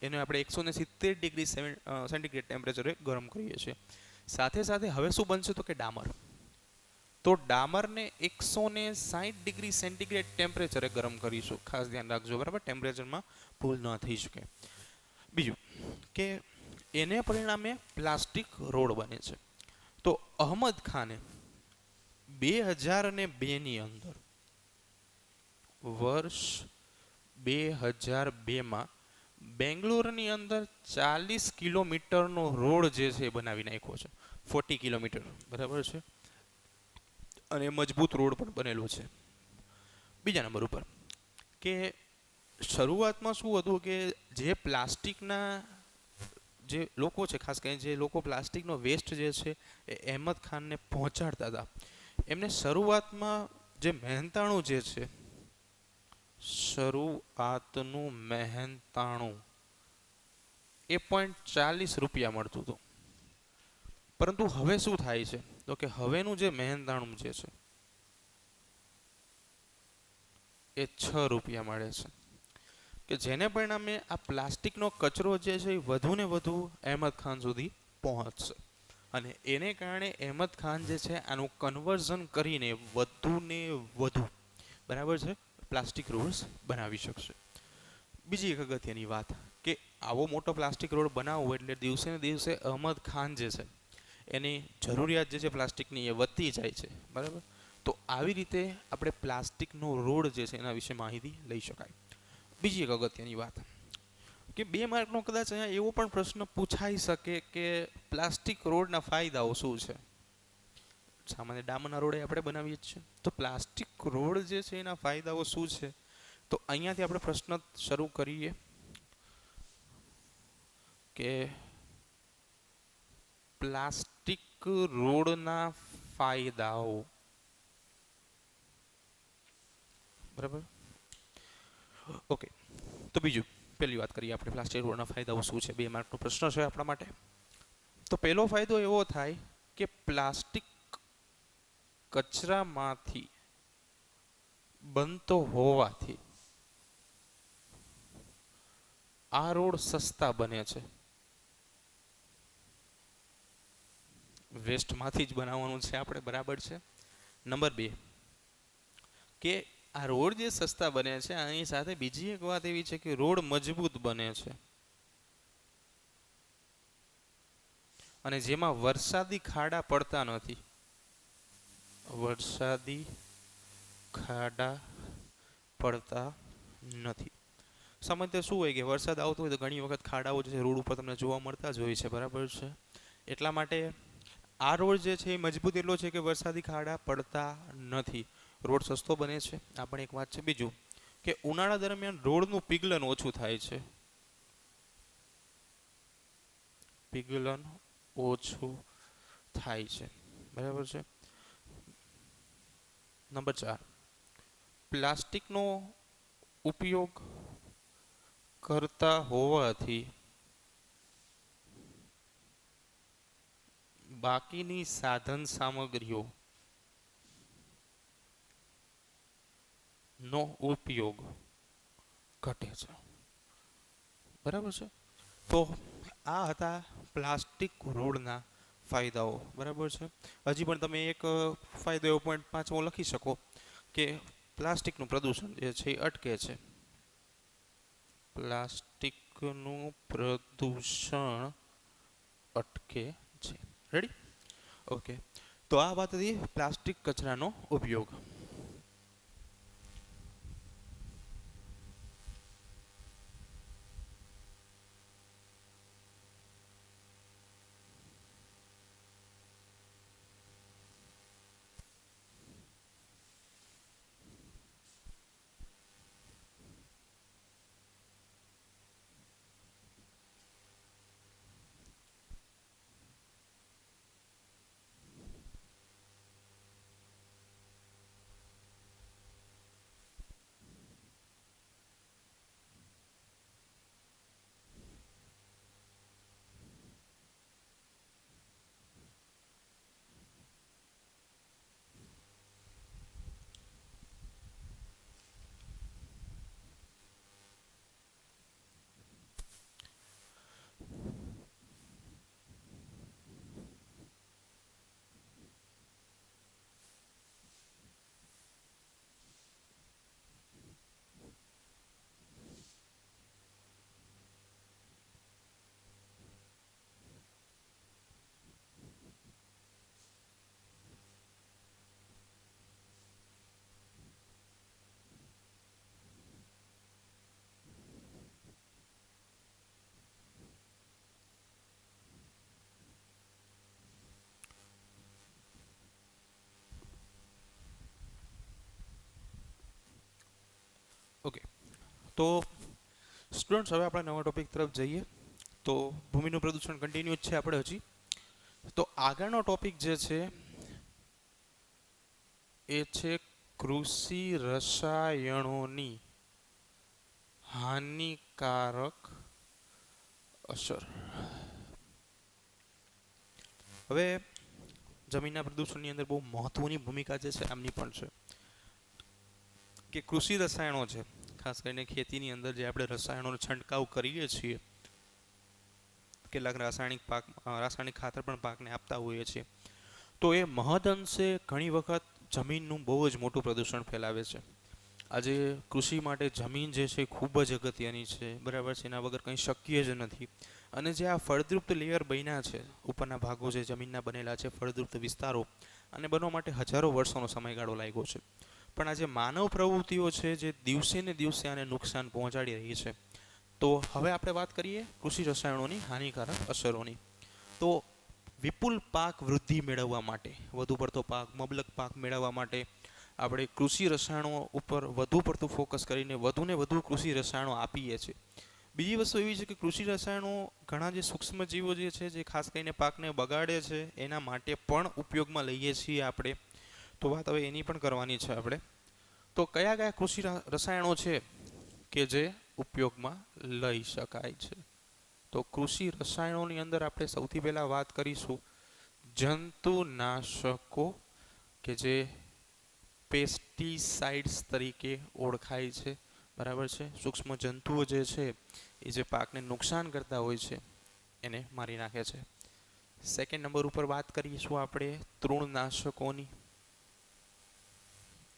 A: એને આપણે 170 ડિગ્રી સેન્ટીગ્રેડ ટેમ્પરેચરે ગરમ કરીએ છીએ. સાથે સાથે હવે શું બનશે તો કે ડામર. તો ડામરને 160 ડિગ્રી સેન્ટીગ્રેડ ટેમ્પરેચરે ગરમ કરીશું. ખાસ ધ્યાન રાખજો, બરાબર, ટેમ્પરેચરમાં ભૂલ ન થઈ શકે. બીજું કે એને પરિણામે પ્લાસ્ટિક રોડ બને છે. તો અહમદ ખાને 2002ની અંદર, વર્ષ 2002માં બેંગ્લોરની અંદર 40 કિલોમીટરનો રોડ જે છે એ બનાવી નાખ્યો છે. 40 કિલોમીટર, બરાબર છે. અને મજબૂત રોડ પણ બનેલો છે. બીજા નંબર ઉપર કે શરૂઆતમાં શું હતું કે જે પ્લાસ્ટિકના જે લોકો છે, ખાસ કરીને જે લોકો પ્લાસ્ટિકનો વેસ્ટ જે છે એ અહેમદ ખાનને પહોંચાડતા હતા, એમને શરૂઆતનું મહેનતાણું 1.40 મળતું હતું. પરંતુ હવે શું થાય છે તો કે હવેનું જે મહેનતાણું જે છે એ 6 રૂપિયા મળે છે. કે જેને પરિણામે આ પ્લાસ્ટિકનો કચરો જે છે એ વધુ ને વધુ અહેમદ ખાન સુધી પહોંચશે અને એને કારણે અહેમદ ખાન જે છે આનું કન્વર્ઝન કરીને વધુ ને વધુ બરાબર છે પ્લાસ્ટિક રોડ્સ બનાવી શકશે. બીજી એક અગત્યની વાત કે આવો મોટો પ્લાસ્ટિક રોડ બનાવવો એટલે દિવસે ને દિવસે અહમદ ખાન જે છે એની જરૂરિયાત જે છે પ્લાસ્ટિકની એ વધતી જાય છે બરાબર. તો આવી રીતે આપણે પ્લાસ્ટિકનો રોડ જે છે એના વિશે માહિતી લઈ શકાય. બીજી એક અગત્યની વાત કે 2 માર્કનો કદાચ અહીંયા એવો પણ પ્રશ્ન પૂછાઈ શકે કે પ્લાસ્ટિક રોડના ફાયદાઓ શું છે. સામાન્ય ડામરના રોડે આપણે બનાવીએ છીએ તો પ્લાસ્ટિક રોડ જે છે એના ફાયદાઓ શું છે. તો અહીંયાથી આપણે પ્રશ્ન શરૂ કરીએ કે પ્લાસ્ટિક રોડના ફાયદાઓ બરાબર. ઓકે, તો બીજું પહેલી વાત કરીએ આપણે પ્લાસ્ટિક રોડના ફાયદાઓ શું છે. 2 માર્કનો પ્રશ્ન છે આપણા માટે. તો પહેલો ફાયદો એવો થાય કે પ્લાસ્ટિક કચરામાંથી બનતો હોવાથી આ રોડ સસ્તા બને છે. વેસ્ટમાંથી જ બનાવવાનું છે આપણે બરાબર છે. નંબર 2 કે આ રોડ જે સસ્તા બને છે આની સાથે બીજી એક વાત એવી છે કે રોડ મજબૂત બને છે અને જેમાં વરસાદી ખાડા પડતા નથી. વરસાદી ખાડા પડતા નથી. સામાન્ય શું હોય કે વરસાદ આવતો હોય તો ઘણી વખત ખાડાઓ જે રોડ ઉપર તમને જોવા મળતા જ હોય છે બરાબર છે. એટલા માટે આ રોડ જે છે એ મજબૂત એટલો છે કે વરસાદી ખાડા પડતા નથી. રોડ સસ્તો બને છે આ પણ એક વાત છે. બીજું કે ઉનાળા દરમિયાન રોડનું પિગલન ઓછું થાય છે. પિગલન ઓછું થાય છે બરાબર છે. નંબર 4 પ્લાસ્ટિકનો ઉપયોગ કરતા હોવાથી બાકીની સાધન સામગ્રીઓ નો ઉપયોગ ઘટે છે બરાબર છે. તો આ હતા પ્લાસ્ટિક રોડના ફાયદાઓ બરાબર છે. હજી પણ તમે એક ફાયદો એવો પોઈન્ટ 5મો લખી શકો કે પ્લાસ્ટિકનું પ્રદૂષણ જે છે એ અટકે છે. પ્લાસ્ટિકનું પ્રદૂષણ અટકે છે. રેડી? ઓકે, તો આ વાત હતી પ્લાસ્ટિક કચરાનો ઉપયોગ. ઓકે, તો સ્ટુડન્ટ્સ હવે આપણે નવા ટોપિક તરફ જઈએ. તો ભૂમિનું પ્રદૂષણ કન્ટિન્યુ જ છે આપણે હજી. તો આગળનો ટોપિક જે છે એ છે કૃષિ રસાયણોની હાનિકારક અસર. હવે જમીનના પ્રદૂષણની અંદર બહુ મહત્વની ભૂમિકા જે છે આમની પણ છે કે કૃષિ રસાયણો છે, ખાસ કરીને ખેતીની અંદર જે આપણે રસાયણોનો છંટકાવ કરીએ છીએ કેટલાક રાસાયણિક ખાતર પણ પાકને આપતા હોઈએ છીએ, તો એ મહદઅંશે ઘણી વખત જમીનનું બહુ જ મોટું પ્રદૂષણ ફેલાવે છે. આજે કૃષિ માટે જમીન જે છે ખૂબ જ અગત્યની છે, બરાબર છે, એના વગર કંઈ શક્ય જ નથી. અને જે આ ફળદ્રુપ લેયર બન્યા છે, ઉપરના ભાગો જે જમીનના બનેલા છે, ફળદ્રુપ વિસ્તારો, અને બનવા માટે હજારો વર્ષોનો સમયગાળો લાગ્યો છે. પણ આજે માનવ પ્રવૃત્તિઓ છે જે દિવસે ને દિવસે આને નુકસાન પહોંચાડી રહી છે. તો હવે આપણે વાત કરીએ કૃષિ રસાયણોની હાનિકારક અસરોની. તો વિપુલ પાક વૃદ્ધિ મેળવવા માટે, વધુ પડતો પાક, મબલક પાક મેળવવા માટે આપણે કૃષિ રસાયણો ઉપર વધુ પડતું ફોકસ કરીને વધુને વધુ કૃષિ રસાયણો આપીએ છીએ. બીજી વસ્તુ એવી છે કે કૃષિ રસાયણો ઘણા જે સૂક્ષ્મજીવો જે છે, જે ખાસ કરીને પાકને બગાડે છે, એના માટે પણ ઉપયોગમાં લઈએ છીએ આપણે. તો વાત હવે એની પણ કરવાની છે આપણે. તો કયા કયા કૃષિ રસાયણો છે કે જે ઉપયોગમાં લઈ શકાય છે? તો કૃષિ રસાયણોની અંદર આપણે સૌથી પહેલાં વાત કરીશું જંતુનાશકો, કે જે પેસ્ટિસાઇડ્સ તરીકે ઓળખાય છે, બરાબર છે. સૂક્ષ્મ જંતુઓ જે છે એ જે પાકને નુકસાન કરતા હોય છે એને મારી નાખે છે. સેકન્ડ નંબર ઉપર વાત કરીશું આપણે તૃણનાશકોની,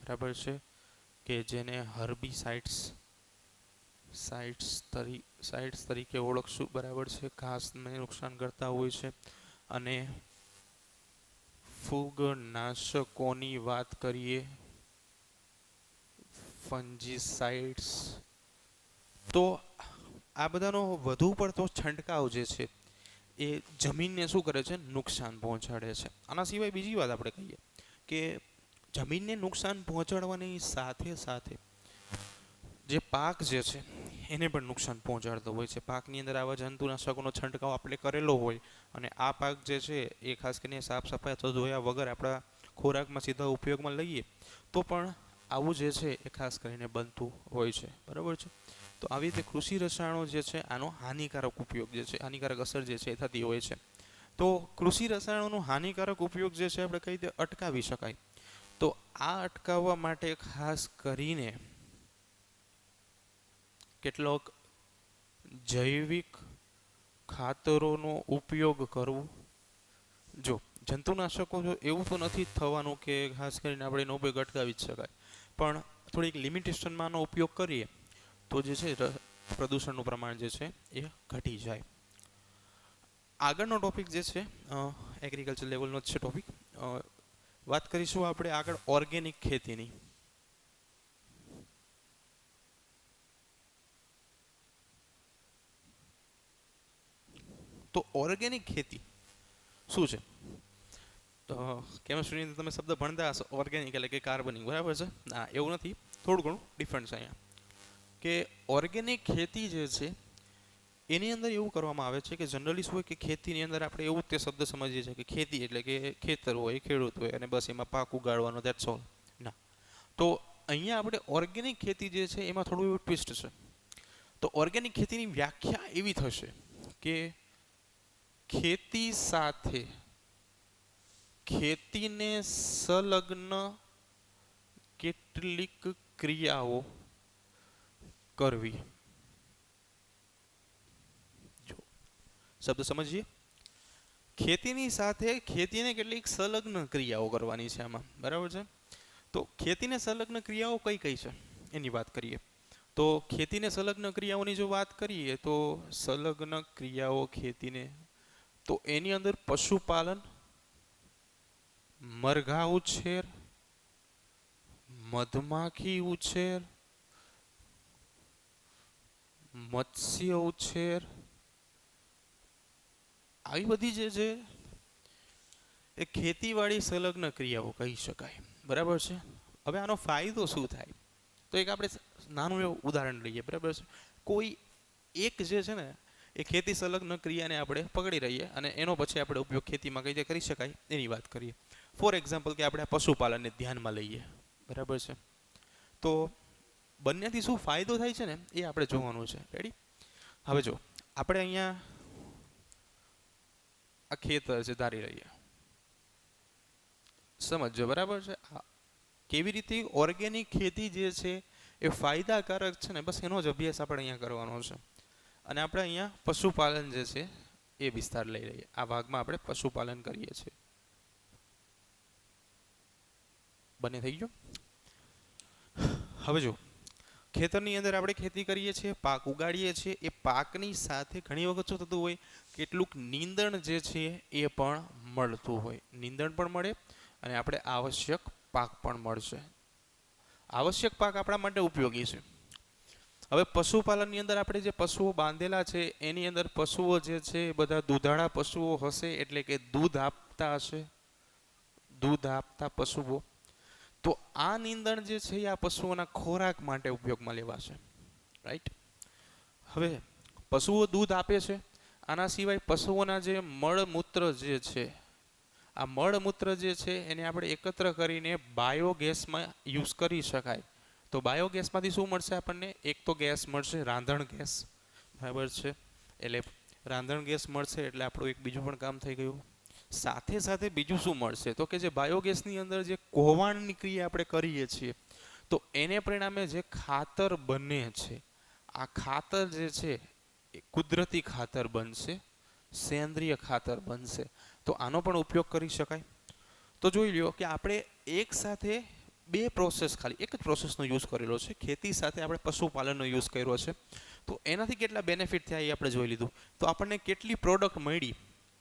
A: બરાબર છે, કે જેને સાઇટ્સ તરીકે ઓળખશું, બરાબર છે. ઘાસને નુકસાન કરતા હોય છે. અને ફૂગનાશકોની વાત કરીએ, ફંજીસાઇડ્સ. તો આ બધાનો વધુ પડતો છંટકાવ જે છે એ જમીનને શું કરે છે? નુકસાન પહોંચાડે છે. આના સિવાય બીજી વાત આપણે કહીએ કે જમીનને નુકસાન પહોંચાડવાની સાથે સાથે જે પાક જે છે એને પણ નુકસાન પહોંચાડતો હોય છે. પાકની અંદર આવા જંતુનાશકોનો છંટકાવ આપણે કરેલો હોય અને આ પાક જે છે એ ખાસ કરીને સાફ સફાઈ અથવા ધોયા વગર આપણા ખોરાકમાં સીધા ઉપયોગમાં લઈએ તો પણ આવું જે છે એ ખાસ કરીને બનતું હોય છે, બરાબર છે. તો આવી રીતે કૃષિ રસાયણો જે છે આનો હાનિકારક ઉપયોગ જે છે, હાનિકારક અસર જે છે એ થતી હોય છે. તો કૃષિ રસાયણોનો હાનિકારક ઉપયોગ જે છે આપણે કઈ રીતે અટકાવી શકાય? તો આ અટકાવવા માટે ખાસ કરીને કેટલોક જૈવિક ખાતરોનો ઉપયોગ કરવો. જો જંતુનાશકો જો એવું તો નથી થવાનું કે ખાસ કરીને આપણે એનો ઉપયોગ અટકાવી જ શકાય, પણ થોડીક લિમિટેશનમાં આનો ઉપયોગ કરીએ તો જે છે પ્રદૂષણનું પ્રમાણ જે છે એ ઘટી જાય. આગળનો ટોપિક જે છે એગ્રીકલ્ચર લેવલનો જ છે ટોપિક. વાત કરીશું આપણે આગળ ઓર્ગેનિક ખેતીની. તો ઓર્ગેનિક ખેતી શું છે? તો કેમિસ્ટ્રીની અંદર તમે શબ્દ ભણતા હશો, ઓર્ગેનિક એટલે કે કાર્બનિક, બરાબર છે. ના, એવું નથી, થોડું ઘણું ડિફરન્સ છે અહીંયા. કે ઓર્ગેનિક ખેતી જે છે એની અંદર એવું કરવામાં આવે છે કે જનરલી શું હોય કે ખેતીની અંદર આપણે એવું તે શબ્દ સમજીએ છીએ કે ખેતી એટલે કે ખેતર હોય, ખેડૂત હોય અને બસ એમાં પાક ઉગાડવાનો, ધેટ્સ ઓલ. ના, તો અહીંયા આપણે ઓર્ગેનિક ખેતી જે છે એમાં થોડું એવું ટ્વિસ્ટ છે. તો ઓર્ગેનિક ખેતીની વ્યાખ્યા એવી થશે કે ખેતી સાથે ખેતીને સંલગ્ન કેટલીક ક્રિયાઓ કરવી. જો શબ્દ સમજીએ, ખેતીની સાથે ખેતીને કેટલીક સંલગ્ન ક્રિયાઓ કરવાની છે આમાં, બરાબર છે. તો ખેતીને સંલગ્ન ક્રિયાઓ કઈ કઈ છે એની વાત કરીએ. તો ખેતીને સંલગ્ન ક્રિયાઓની જો વાત કરીએ તો સંલગ્ન ક્રિયાઓ ખેતીને, તો એની અંદર પશુપાલન, મરઘા ઉછેર, મધમાખી ઉછેર, મત્સ્ય ઉછેર, આવી બધી જે છે એ ખેતીવાડી સંલગ્ન ક્રિયાઓ કહી શકાય, બરાબર છે. હવે આનો ફાયદો શું થાય? તો એક આપણે નાનું એવું ઉદાહરણ લઈએ, બરાબર છે. કોઈ એક જે છે ને એ ખેતી સંલગ્ન ક્રિયાને આપણે પકડી રહીએ અને એનો પછી આપણે ઉપયોગ ખેતીમાં કઈ રીતે કરી શકાય એની વાત કરીએ. ફોર એક્ઝામ્પલ કે આપણે પશુપાલનને ધ્યાનમાં લઈએ, બરાબર છે. તો બંનેથી શું ફાયદો થાય છે ને એ આપણે જોવાનું છે. રેડી? હવે જો આપણે અહીંયા આ ખેતર છે ધારી લઈએ, સમજો, બરાબર છે. કેવી રીતે ઓર્ગેનિક ખેતી જે છે એ ફાયદાકારક છે ને, બસ એનો જ અભ્યાસ આપણે અહીંયા કરવાનો છે. અને આપણે અહીંયા પશુપાલન જે છે એ વિસ્તાર લઈ લઈએ. આ ભાગમાં આપણે પશુપાલન કરીએ છીએ. બંને થઈ ગયું. હવે જો ખેતરની અંદર આપણે ખેતી કરીએ છીએ, પાક ઉગાડીએ છીએ, એ પાકની સાથે ઘણી વખત શું થતું હોય, કેટલુંક નીંદણ જે છે એ પણ મળતું હોય. નીંદણ પણ મળે અને આપણે આવશ્યક પાક પણ મળશે. આવશ્યક પાક આપણા માટે ઉપયોગી છે. હવે પશુપાલનની અંદર આપણે જે પશુઓ બાંધેલા છે એની અંદર પશુઓ જે છે એ બધા દૂધાળા પશુઓ હશે, એટલે કે દૂધ આપતા હશે, દૂધ આપતા પશુઓ. તો આ નીંદણ જે છે એ આ પશુઓના ખોરાક માટે ઉપયોગમાં લેવાશે. રાઈટ. હવે પશુઓ દૂધ આપે છે, આના સિવાય પશુઓના જે મળમૂત્ર જે છે, આ મળમૂત્ર જે છે એને આપણે એકત્ર કરીને બાયોગેસમાં યુઝ કરી શકાય. તો બાયોગેસમાંથી શું મળશે આપણને? એક તો ગેસ મળશે, રાંધણ ગેસ, બરાબર છે. એટલે રાંધણ ગેસ મળશે એટલે આપણું એક બીજું પણ કામ થઈ ગયું. સાથે સાથે બીજું શું મળશે તો કે જે બાયોગેસની અંદર જે કોહવાણની ક્રિયા આપણે કરીએ છીએ તો એને પરિણામે જે ખાતર બને છે, આ ખાતર જે છે એ કુદરતી ખાતર બનશે, સેન્દ્રિય ખાતર બનશે. તો આનો પણ ઉપયોગ કરી શકાય. તો જોઈ લ્યો કે આપણે એક સાથે બે પ્રોસેસ, ખાલી એક જ પ્રોસેસનો યુઝ કરેલો છે. ખેતી સાથે આપણે પશુપાલનનો યુઝ કર્યો છે. તો એનાથી કેટલા બેનિફિટ થયા એ આપણે જોઈ લીધું. તો આપણને કેટલી પ્રોડક્ટ મળી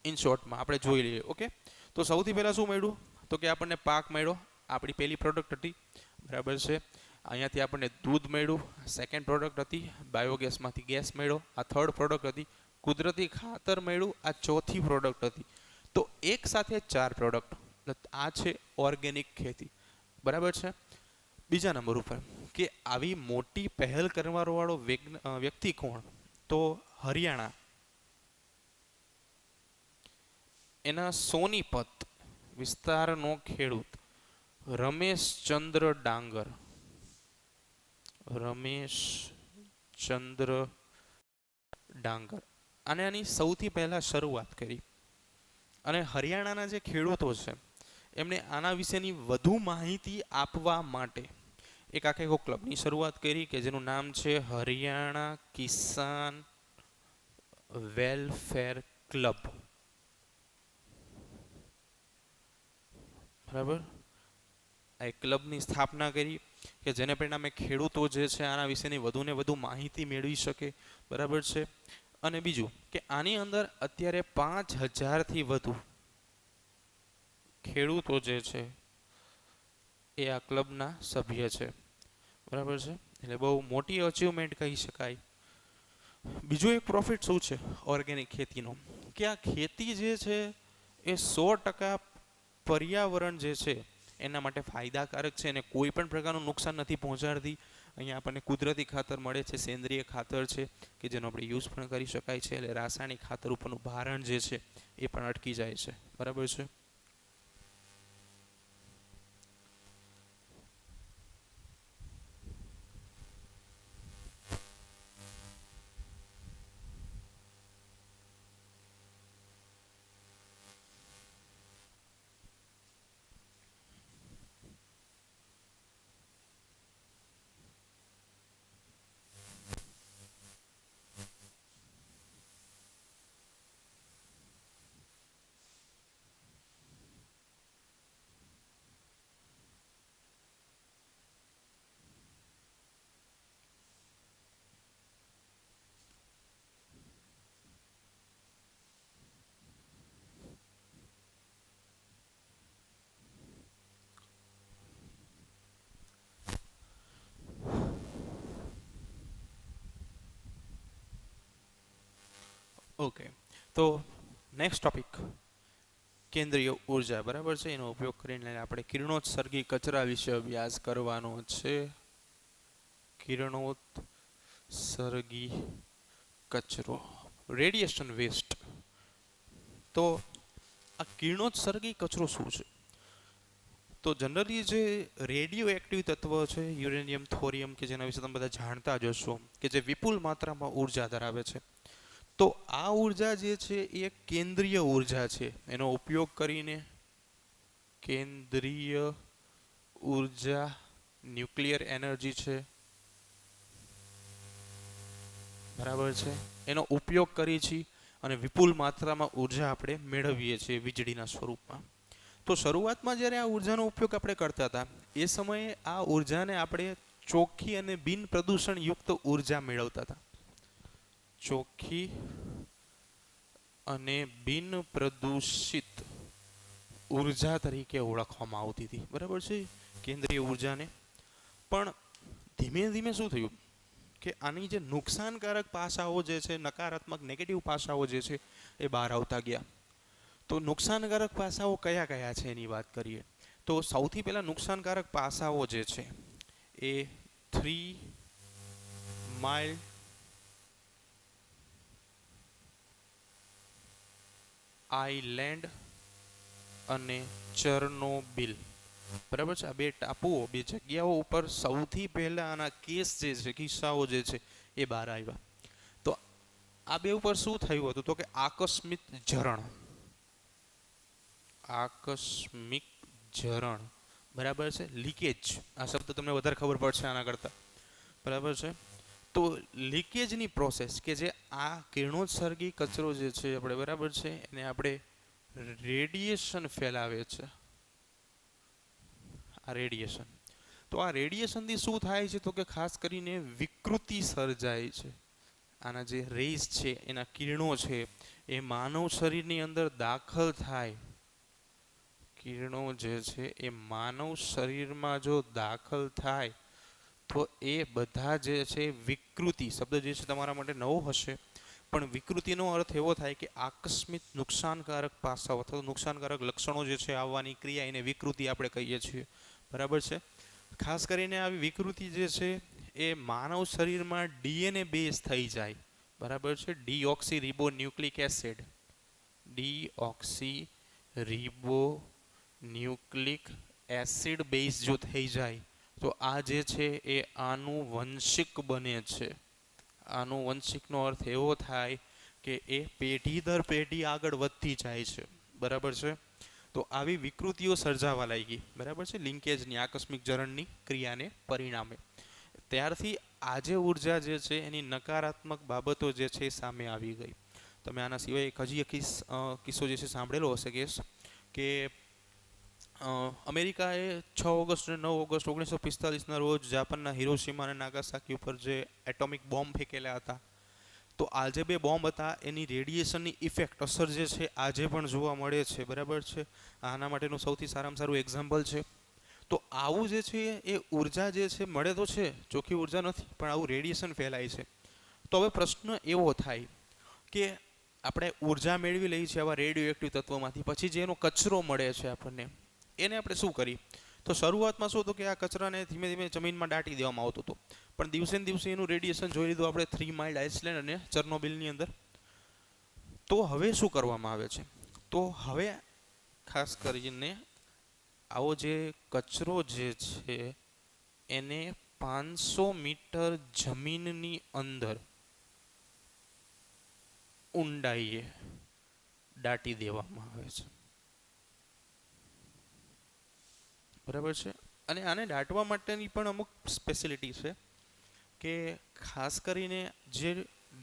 A: ઇન શોર્ટમાં આપણે જોઈ લઈએ. ઓકે, તો સૌથી પહેલાં શું મળ્યું તો કે આપણને પાક મળ્યો, આપણી પહેલી પ્રોડક્ટ હતી, બરાબર છે. અહીંયાથી આપણને દૂધ મળ્યું, સેકન્ડ પ્રોડક્ટ હતી. બાયોગેસમાંથી ગેસ મળ્યો, આ થર્ડ પ્રોડક્ટ હતી. કુદરતી ખાતર મળ્યું, આ ચોથી પ્રોડક્ટ હતી. તો એક સાથે 4 પ્રોડક્ટ. આ છે ઓર્ગેનિક ખેતી, બરાબર છે. બીજા નંબર ઉપર કે આવી મોટી પહેલ કરવાવાળો વ્યક્તિ કોણ? તો હરિયાણા, એના સોનીપત વિસ્તારનો ખેડૂત રમેશચંદ્ર ડાંગર. રમેશચંદ્ર ડાંગર. અને આની સૌથી પહેલાં શરૂઆત કરી. અને હરિયાણાના જે ખેડૂતો છે એમણે આના વિશેની વધુ માહિતી આપવા માટે એક આખો ક્લબની શરૂઆત કરી કે જેનું નામ છે હરિયાણા કિસાન વેલફેર ક્લબ, બરાબર. આ એક ક્લબની સ્થાપના કરી કે જેને પરિણામે ખેડૂતો જે છે આના વિશેની વધુને વધુ માહિતી મેળવી શકે, બરાબર છે. અને બીજું કે આની અંદર અત્યારે 5000થી વધુ ખેડૂતો જે છે એ આ ક્લબના સભ્ય છે, બરાબર છે. એટલે બહુ મોટી અચીવમેન્ટ કહી શકાય. બીજો એક પ્રોફિટ શું છે ઓર્ગેનિક ખેતીનો, કે આ ખેતી જે છે એ 100% પર્યાવરણ જે છે એના માટે ફાયદાકારક છે અને કોઈ પણ પ્રકારનું નુકસાન નથી પહોંચાડતી. અહીંયા આપણને કુદરતી ખાતર મળે છે, સેન્દ્રિય ખાતર છે કે જેનો આપણે યુઝ પણ કરી શકાય છે. એટલે રાસાયણિક ખાતર ઉપરનું ભારણ જે છે એ પણ અટકી જાય છે, બરાબર છે. ઓકે, તો નેક્સ્ટ ટોપિક કેન્દ્રીય ઉર્જા, બરાબર છે. એનો ઉપયોગ કરીને આપણે કિરણોત્સર્ગી કચરા વિશે અભ્યાસ કરવાનો છે. કિરણોત્સર્ગી કચરો, રેડિયેશન વેસ્ટ. તો આ કિરણોત્સર્ગી કચરો શું છે? તો જનરલી જે રેડિયો એક્ટિવ તત્વ છે યુરેનિયમ, થોરિયમ, કે જેના વિશે તમે બધા જાણતા જ હશો, કે જે વિપુલ માત્રામાં ઉર્જા ધરાવે છે. તો આ ઉર્જા જે છે એ કેન્દ્રીય ઉર્જા છે. એનો ઉપયોગ કરીને કેન્દ્રીય ઉર્જા, ન્યુક્લિયર એનર્જી છે, બરાબર છે. એનો ઉપયોગ કરી છે અને વિપુલ માત્રામાં ઉર્જા આપણે મેળવીએ છીએ વીજળીના સ્વરૂપમાં. તો શરૂઆતમાં જ્યારે આ ઉર્જાનો ઉપયોગ આપણે કરતા હતા એ સમયે આ ઉર્જાને આપણે ચોખ્ખી અને બિન પ્રદૂષણયુક્ત ઉર્જા મેળવતા હતા. ચોખ્ખી અને બિન પ્રદૂષિત ઉર્જા તરીકે ઓળખવામાં આવતી હતી, બરાબર છે, કેન્દ્રીય ઉર્જાને. પણ ધીમે ધીમે શું થયું કે આની જે નુકસાનકારક પાસાઓ જે છે, નકારાત્મક નેગેટિવ પાસાઓ જે છે એ બહાર આવતા ગયા. તો નુકસાનકારક પાસાઓ કયા કયા છે એની વાત કરીએ તો સૌથી પહેલાં નુકસાનકારક પાસાઓ જે છે એ 3 માઇલ આઇલેન્ડ અને ચર્નોબિલ, બરાબર છે. આ બે ટાપુઓ, બે જગ્યાઓ ઉપર સૌથી પહેલા આના કેસ જે છે, કિસ્સાઓ જે છે એ બહાર આવ્યા. તો આ બે ઉપર શું થયું હતું તો કે આકસ્મિક ઝરણ, આકસ્મિક ઝરણ, બરાબર છે. લીકેજ, આ શબ્દ તમને વધારે ખબર પડશે આના કરતાં, બરાબર છે. તો લીકેજની પ્રોસેસ કે જે આ કિરણોત્સર્ગી કચરો જે છે આપણે, બરાબર છે, એને આપણે રેડિયેશન ફેલાવે છે, આ રેડિયેશન. તો આ રેડિયેશનથી શું થાય છે તો કે ખાસ કરીને વિકૃતિ સર્જાય છે. આના જે રેઝ છે, એના કિરણો છે એ માનવ શરીરની અંદર દાખલ થાય, કિરણો જે છે એ માનવ શરીરમાં જો દાખલ થાય તો એ બધા જે છે વિકૃતિ, શબ્દ જે છે તમારા માટે નવો હશે, પણ વિકૃતિનો અર્થ એવો થાય કે આકસ્મિક નુકસાનકારક પાસાઓ અથવા નુકસાનકારક લક્ષણો જે છે આવવાની ક્રિયા, એને વિકૃતિ આપણે કહીએ છીએ, બરાબર છે. ખાસ કરીને આવી વિકૃતિ જે છે એ માનવ શરીરમાં ડીએનએ બેઝ થઈ જાય, બરાબર છે. Deoxyribonucleic acid, deoxyribonucleic acid base જો થઈ જાય તો આ જે છે એ આનુવંશિક બને છે. આનુવંશિકનો અર્થ એવો થાય કે એ પેઢી દર પેઢી આગળ વધતી જાય છે, બરાબર છે. તો આવી વિકૃતિઓ સર્જાવા લાગી, બરાબર છે, લિંકેજની, આકસ્મિક ઝરણની ક્રિયાને પરિણામે. ત્યારથી આજે ઉર્જા જે છે એની નકારાત્મક બાબતો જે છે એ સામે આવી ગઈ. તમે આના સિવાય એક હજી એક કિસ્સો જે છે સાંભળેલો હશે કે અમેરિકાએ 6 ઓગસ્ટ અને 9 ઓગસ્ટ 1945ના રોજ જાપાનના હિરોશીમા અને નાગાસાકી ઉપર જે એટોમિક બોમ્બ ફેંકેલા હતા, તો આ જે બે બોમ્બ હતા એની રેડિયેશનની ઇફેક્ટ, અસર જે છે આજે પણ જોવા મળે છે, બરાબર છે. આના માટેનું સૌથી સારામાં સારું એક્ઝામ્પલ છે. તો આવું જે છે એ ઉર્જા જે છે મળે તો છે, ચોખ્ખી ઉર્જા નથી, પણ આવું રેડિયેશન ફેલાય છે. તો હવે પ્રશ્ન એવો થાય કે આપણે ઉર્જા મેળવી લઈએ છીએ આવા રેડિયો એક્ટિવ તત્વોમાંથી, પછી જે એનો કચરો મળે છે આપણને, એને આપણે શું કરીએ? તો શરૂઆતમાં શું હતું કે આ કચરાને ધીમે ધીમે જમીનમાં દાટી દેવામાં આવતું હતું, પણ દિવસે ને દિવસે એનું રેડિયેશન જોઈ લીધું આપણે 3 માઇલ આઇસલેન્ડ અને ચર્નોબિલની અંદર. તો હવે શું કરવામાં આવે છે? તો હવે ખાસ કરીને આવો જે કચરો જે છે એને 500 મીટર જમીનની અંદર ઊંડાઈએ દાટી દેવામાં આવે છે, બરાબર છે. અને આને દાટવા માટેની પણ અમુક સ્પેશિયાલિટી છે કે ખાસ કરીને જે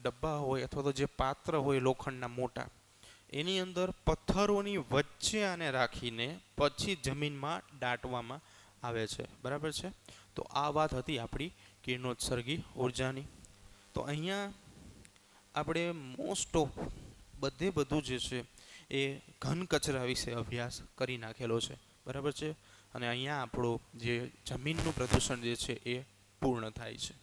A: ડબ્બા હોય અથવા તો જે પાત્ર હોય લોખંડના મોટા, એની અંદર પથ્થરોની વચ્ચે આને રાખીને પછી જમીનમાં દાટવામાં આવે છે, બરાબર છે. તો આ વાત હતી આપણી કિરણોત્સર્ગી ઉર્જાની. તો અહીંયા આપણે મોસ્ટ ઓફ બધું જે છે એ ઘન કચરા વિશે અભ્યાસ કરી નાખેલો છે, બરાબર છે. અને અહીંયા આપણું જે જમીનનું પ્રદૂષણ જે છે એ પૂર્ણ થાય છે.